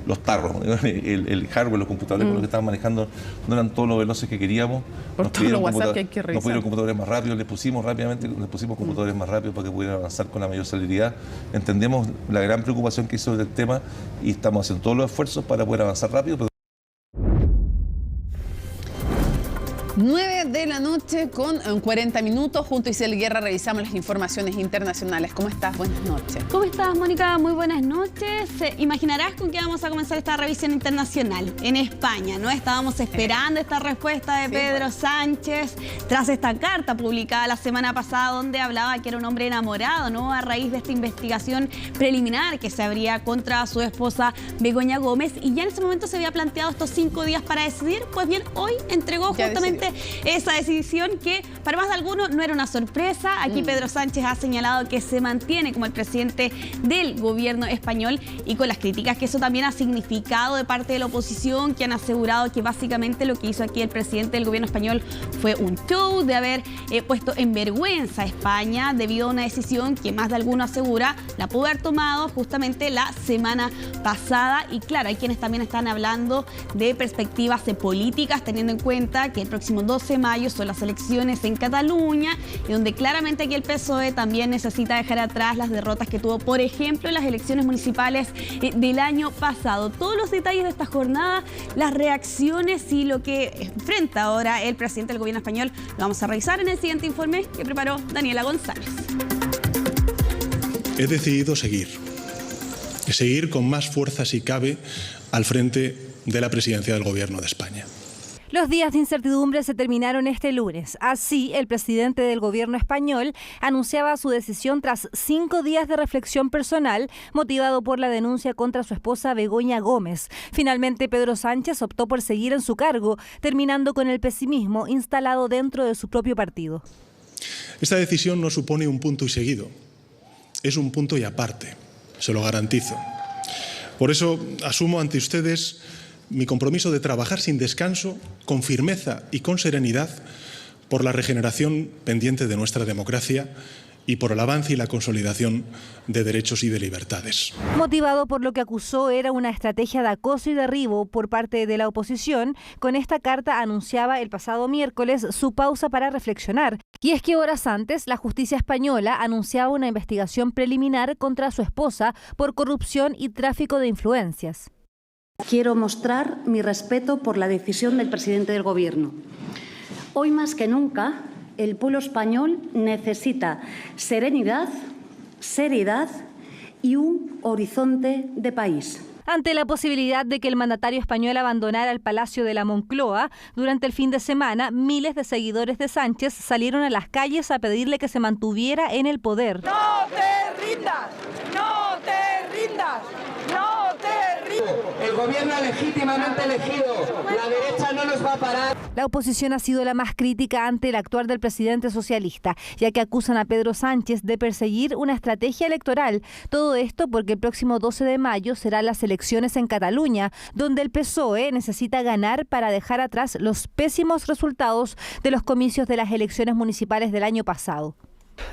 los tarros, el hardware, los computadores con los que estaban manejando no eran todos los veloces que queríamos. Por todo lo WhatsApp que hay que revisar. Nos pidieron computadores más rápidos, les pusimos computadores más rápidos para que pudieran avanzar con la mayor celeridad. Entendemos la gran preocupación que hizo del tema y estamos haciendo todos los esfuerzos para poder avanzar rápido. 9 de la noche con 40 minutos. Junto a Isel Guerra revisamos las informaciones internacionales. ¿Cómo estás? Buenas noches. ¿Cómo estás, Mónica? Muy buenas noches. Imaginarás con qué vamos a comenzar esta revisión internacional. En España, ¿no? Estábamos esperando esta respuesta de Pedro Sánchez tras esta carta publicada la semana pasada donde hablaba que era un hombre enamorado, ¿no? A raíz de esta investigación preliminar que se abría contra su esposa Begoña Gómez, y ya en ese momento se había planteado estos 5 días para decidir. Pues bien, hoy entregó justamente esa decisión que para más de algunos no era una sorpresa. Aquí Pedro Sánchez ha señalado que se mantiene como el presidente del gobierno español, y con las críticas que eso también ha significado de parte de la oposición, que han asegurado que básicamente lo que hizo aquí el presidente del gobierno español fue un show, de haber puesto en vergüenza a España debido a una decisión que más de alguno asegura la pudo haber tomado justamente la semana pasada. Y claro, hay quienes también están hablando de perspectivas políticas, teniendo en cuenta que el próximo 12 de mayo son las elecciones en Cataluña, y donde claramente aquí el PSOE también necesita dejar atrás las derrotas que tuvo, por ejemplo, en las elecciones municipales del año pasado. Todos los detalles de esta jornada, las reacciones y lo que enfrenta ahora el presidente del gobierno español, lo vamos a revisar en el siguiente informe que preparó Daniela González. He decidido seguir con más fuerza si cabe al frente de la presidencia del gobierno de España. Los días de incertidumbre se terminaron este lunes. Así, el presidente del gobierno español anunciaba su decisión tras 5 días de reflexión personal, motivado por la denuncia contra su esposa Begoña Gómez. Finalmente, Pedro Sánchez optó por seguir en su cargo, terminando con el pesimismo instalado dentro de su propio partido. Esta decisión no supone un punto y seguido. Es un punto y aparte, se lo garantizo. Por eso asumo ante ustedes mi compromiso de trabajar sin descanso, con firmeza y con serenidad, por la regeneración pendiente de nuestra democracia y por el avance y la consolidación de derechos y de libertades. Motivado por lo que acusó era una estrategia de acoso y derribo por parte de la oposición, con esta carta anunciaba el pasado miércoles su pausa para reflexionar. Y es que horas antes, la justicia española anunciaba una investigación preliminar contra su esposa por corrupción y tráfico de influencias. Quiero mostrar mi respeto por la decisión del presidente del Gobierno. Hoy más que nunca, el pueblo español necesita serenidad, seriedad y un horizonte de país. Ante la posibilidad de que el mandatario español abandonara el Palacio de la Moncloa, durante el fin de semana, miles de seguidores de Sánchez salieron a las calles a pedirle que se mantuviera en el poder. ¡No te rindas! ¡No te rindas! ¡No te rindas! El gobierno legítimamente elegido, la derecha no nos va a parar. La oposición ha sido la más crítica ante el actuar del presidente socialista, ya que acusan a Pedro Sánchez de perseguir una estrategia electoral. Todo esto porque el próximo 12 de mayo serán las elecciones en Cataluña, donde el PSOE necesita ganar para dejar atrás los pésimos resultados de los comicios de las elecciones municipales del año pasado.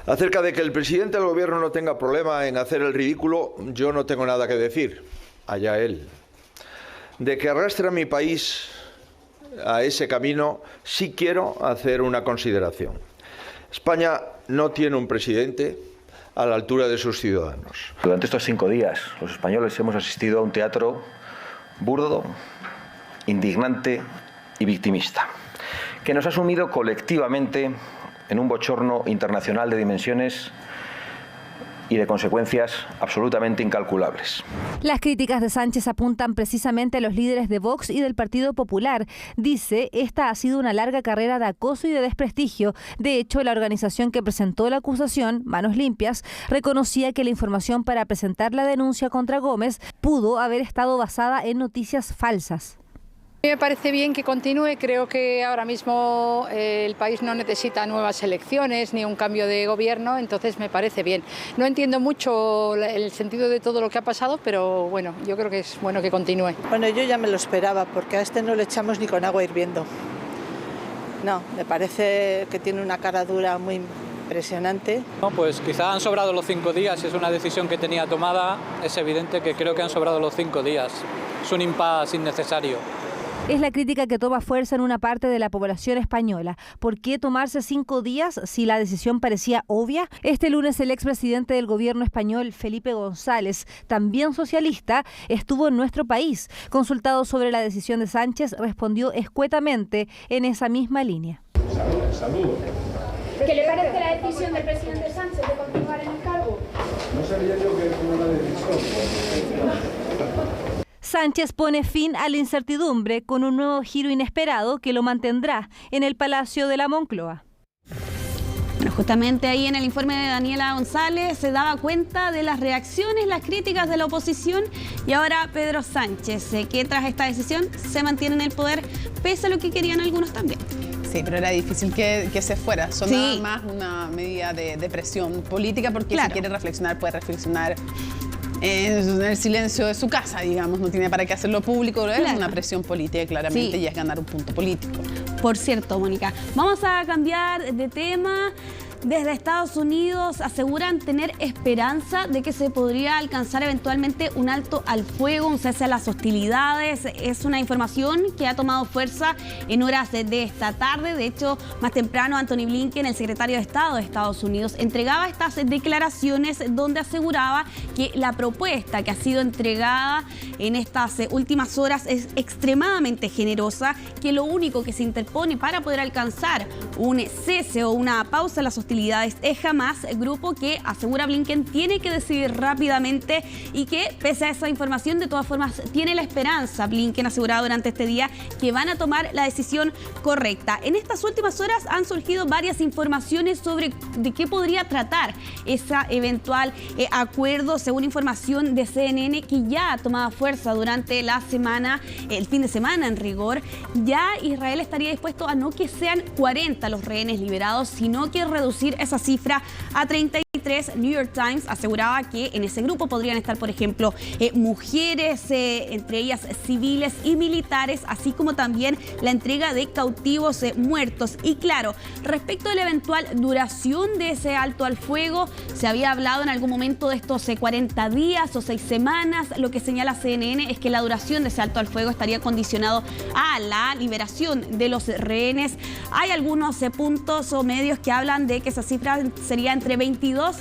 Acerca de que el presidente del gobierno no tenga problema en hacer el ridículo, yo no tengo nada que decir, allá él. De que arrastre a mi país a ese camino, sí quiero hacer una consideración. España no tiene un presidente a la altura de sus ciudadanos. Durante estos 5 días, los españoles hemos asistido a un teatro burdo, indignante y victimista, que nos ha sumido colectivamente en un bochorno internacional de dimensiones y de consecuencias absolutamente incalculables. Las críticas de Sánchez apuntan precisamente a los líderes de Vox y del Partido Popular. Dice, esta ha sido una larga carrera de acoso y de desprestigio. De hecho, la organización que presentó la acusación, Manos Limpias, reconocía que la información para presentar la denuncia contra Gómez pudo haber estado basada en noticias falsas. Me parece bien que continúe, creo que ahora mismo el país no necesita nuevas elecciones ni un cambio de gobierno, entonces me parece bien. No entiendo mucho el sentido de todo lo que ha pasado, pero bueno, yo creo que es bueno que continúe. Bueno, yo ya me lo esperaba, porque a este no le echamos ni con agua hirviendo. No, me parece que tiene una cara dura muy impresionante. No, pues quizá han sobrado los 5 días, es una decisión que tenía tomada, es evidente que creo que han sobrado los 5 días. Es un impasse innecesario. Es la crítica que toma fuerza en una parte de la población española. ¿Por qué tomarse 5 días si la decisión parecía obvia? Este lunes el expresidente del gobierno español, Felipe González, también socialista, estuvo en nuestro país. Consultado sobre la decisión de Sánchez, respondió escuetamente en esa misma línea. Saludos. ¿Qué le parece la decisión del presidente Sánchez de continuar en el cargo? No sabía yo que fue una decisión. Sánchez pone fin a la incertidumbre con un nuevo giro inesperado que lo mantendrá en el Palacio de la Moncloa. Bueno, justamente ahí en el informe de Daniela González se daba cuenta de las reacciones, las críticas de la oposición y ahora Pedro Sánchez, que tras esta decisión se mantiene en el poder pese a lo que querían algunos también. Sí, pero era difícil que se fuera. Sonaba más una medida de presión política porque si quiere reflexionar, puede reflexionar en el silencio de su casa, digamos, no tiene para qué hacerlo público, es una presión política claramente y es ganar un punto político. Por cierto, Mónica, vamos a cambiar de tema. Desde Estados Unidos aseguran tener esperanza de que se podría alcanzar eventualmente un alto al fuego, un cese a las hostilidades. Es una información que ha tomado fuerza en horas de esta tarde. De hecho, más temprano Antony Blinken, el secretario de Estado de Estados Unidos, entregaba estas declaraciones donde aseguraba que la propuesta que ha sido entregada en estas últimas horas es extremadamente generosa, que lo único que se interpone para poder alcanzar un cese o una pausa en las hostilidades es Hamás, grupo que, asegura Blinken, tiene que decidir rápidamente y que, pese a esa información, de todas formas tiene la esperanza, Blinken asegurado durante este día, que van a tomar la decisión correcta. En estas últimas horas han surgido varias informaciones sobre de qué podría tratar ese eventual acuerdo, según información de CNN, que ya ha tomado fuerza durante la semana, el fin de semana en rigor. Ya Israel estaría dispuesto a no que sean 40 los rehenes liberados, sino que reducir esa cifra a 33. New York Times aseguraba que en ese grupo podrían estar, por ejemplo, mujeres, entre ellas civiles y militares, así como también la entrega de cautivos muertos. Y claro, respecto a la eventual duración de ese alto al fuego, se había hablado en algún momento de estos 40 días o 6 semanas. Lo que señala CNN es que la duración de ese alto al fuego estaría condicionado a la liberación de los rehenes. Hay algunos puntos o medios que hablan de que esa cifra sería entre 22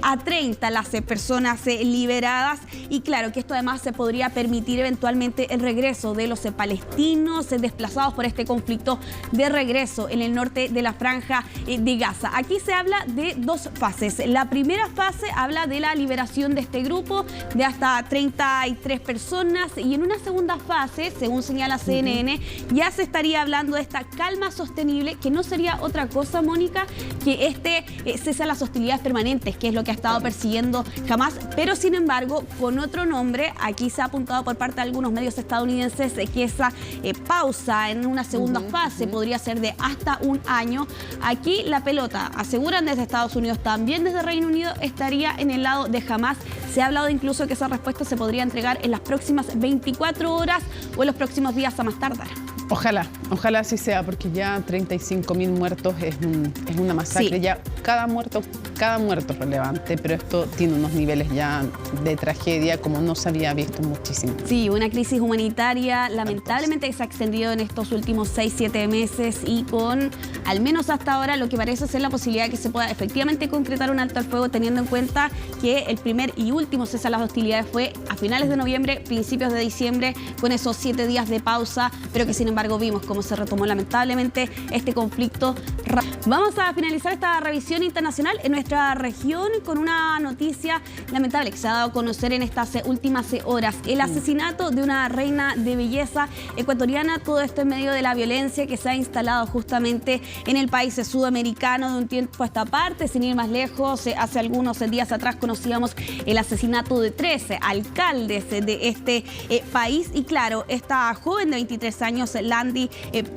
a 30 las personas liberadas, y claro que esto además se podría permitir eventualmente el regreso de los palestinos desplazados por este conflicto de regreso en el norte de la franja de Gaza. Aquí se habla de 2 fases. La primera fase habla de la liberación de este grupo de hasta 33 personas y en una segunda fase, según señala CNN, ya se estaría hablando de esta calma sostenible, que no sería otra cosa, Mónica, que cese a las hostilidades permanentes, que es lo que ha estado persiguiendo Hamás, pero sin embargo con otro nombre. Aquí se ha apuntado por parte de algunos medios estadounidenses que esa pausa en una segunda fase podría ser de hasta 1 año. Aquí la pelota, aseguran desde Estados Unidos, también desde Reino Unido, estaría en el lado de Hamás. Se ha hablado incluso que esa respuesta se podría entregar en las próximas 24 horas o en los próximos días a más tardar. Ojalá así sea, porque ya 35.000 muertos es una masacre. Sí. Ya cada muerto es relevante, pero esto tiene unos niveles ya de tragedia como no se había visto muchísimo. Sí, una crisis humanitaria lamentablemente se ha extendido en estos últimos 6-7 meses y con, al menos hasta ahora, lo que parece ser la posibilidad de que se pueda efectivamente concretar un alto al fuego, teniendo en cuenta que el primer y último cese a las hostilidades fue a finales de noviembre, principios de diciembre, con esos 7 días de pausa, pero que sin embargo vimos como cómo se retomó lamentablemente este conflicto. Vamos a finalizar esta revisión internacional en nuestra región con una noticia lamentable que se ha dado a conocer en estas últimas horas. El asesinato de una reina de belleza ecuatoriana, todo esto en medio de la violencia que se ha instalado justamente en el país sudamericano de un tiempo a esta parte. Sin ir más lejos, hace algunos días atrás conocíamos el asesinato de 13 alcaldes de este país. Y claro, esta joven de 23 años, Landy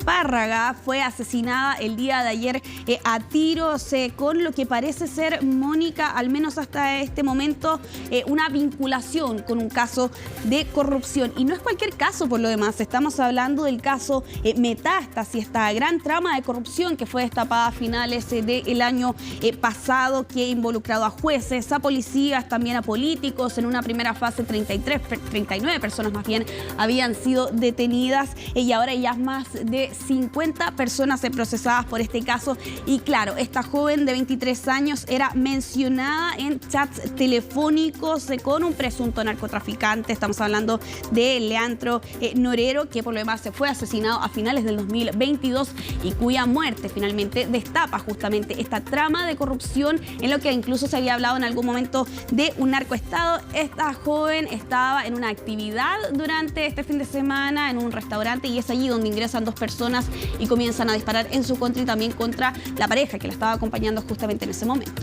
Párraga, fue asesinada el día de ayer a tiros con lo que parece ser, Mónica, al menos hasta este momento, una vinculación con un caso de corrupción. Y no es cualquier caso, por lo demás. Estamos hablando del caso Metástasis, esta gran trama de corrupción que fue destapada a finales del año pasado, que ha involucrado a jueces, a policías, también a políticos. En una primera fase, 39 personas más bien habían sido detenidas y ahora ya más de 50 personas procesadas por este caso. Y claro, esta joven de 23 años era mencionada en chats telefónicos con un presunto narcotraficante. Estamos hablando de Leandro Norero, que por lo demás se fue asesinado a finales del 2022 y cuya muerte finalmente destapa justamente esta trama de corrupción, en lo que incluso se había hablado en algún momento de un narcoestado. Esta joven estaba en una actividad durante este fin de semana en un restaurante y es allí donde ingresan dos personas y comienzan a disparar en su contra y también contra la pareja que la estaba acompañando justamente en ese momento.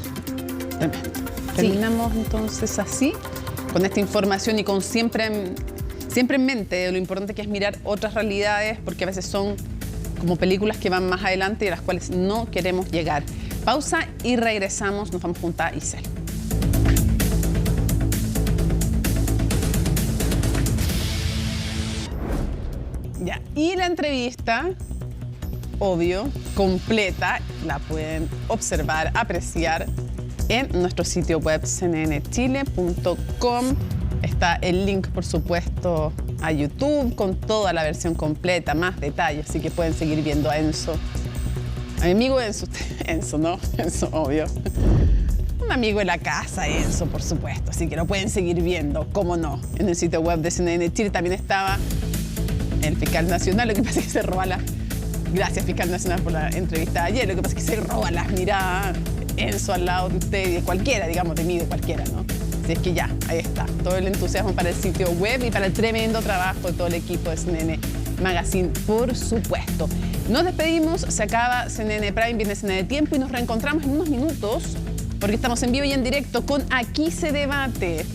Terminamos entonces así, con esta información y con siempre en mente lo importante que es mirar otras realidades, porque a veces son como películas que van más adelante y a las cuales no queremos llegar. Pausa y regresamos, nos vamos junto a Isel. Ya, y la entrevista, obvio, completa, la pueden observar, apreciar en nuestro sitio web cnnchile.com. Está el link, por supuesto, a YouTube con toda la versión completa, más detalles, así que pueden seguir viendo a Enzo. A mi amigo Enzo, Enzo, ¿no? Enzo, obvio. Un amigo de la casa, Enzo, por supuesto, así que lo pueden seguir viendo, cómo no. En el sitio web de CNN Chile también estaba el fiscal nacional, lo que pasa es que se roba las... Gracias, fiscal nacional, por la entrevista de ayer. Lo que pasa es que se roba las miradas, Enzo al lado de usted y de cualquiera, digamos, de mí, de cualquiera, ¿no? Así es que ya, ahí está. Todo el entusiasmo para el sitio web y para el tremendo trabajo de todo el equipo de CNN Magazine, por supuesto. Nos despedimos, se acaba CNN Prime, viene CNN Tiempo y nos reencontramos en unos minutos porque estamos en vivo y en directo con Aquí se debate.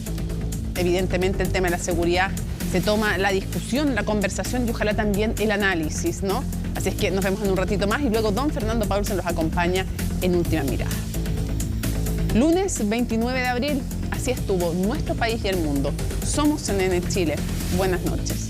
Evidentemente el tema de la seguridad se toma la discusión, la conversación y ojalá también el análisis, ¿no? Así es que nos vemos en un ratito más y luego don Fernando Paulsen los acompaña en Última Mirada. Lunes 29 de abril, así estuvo nuestro país y el mundo. Somos CNN Chile. Buenas noches.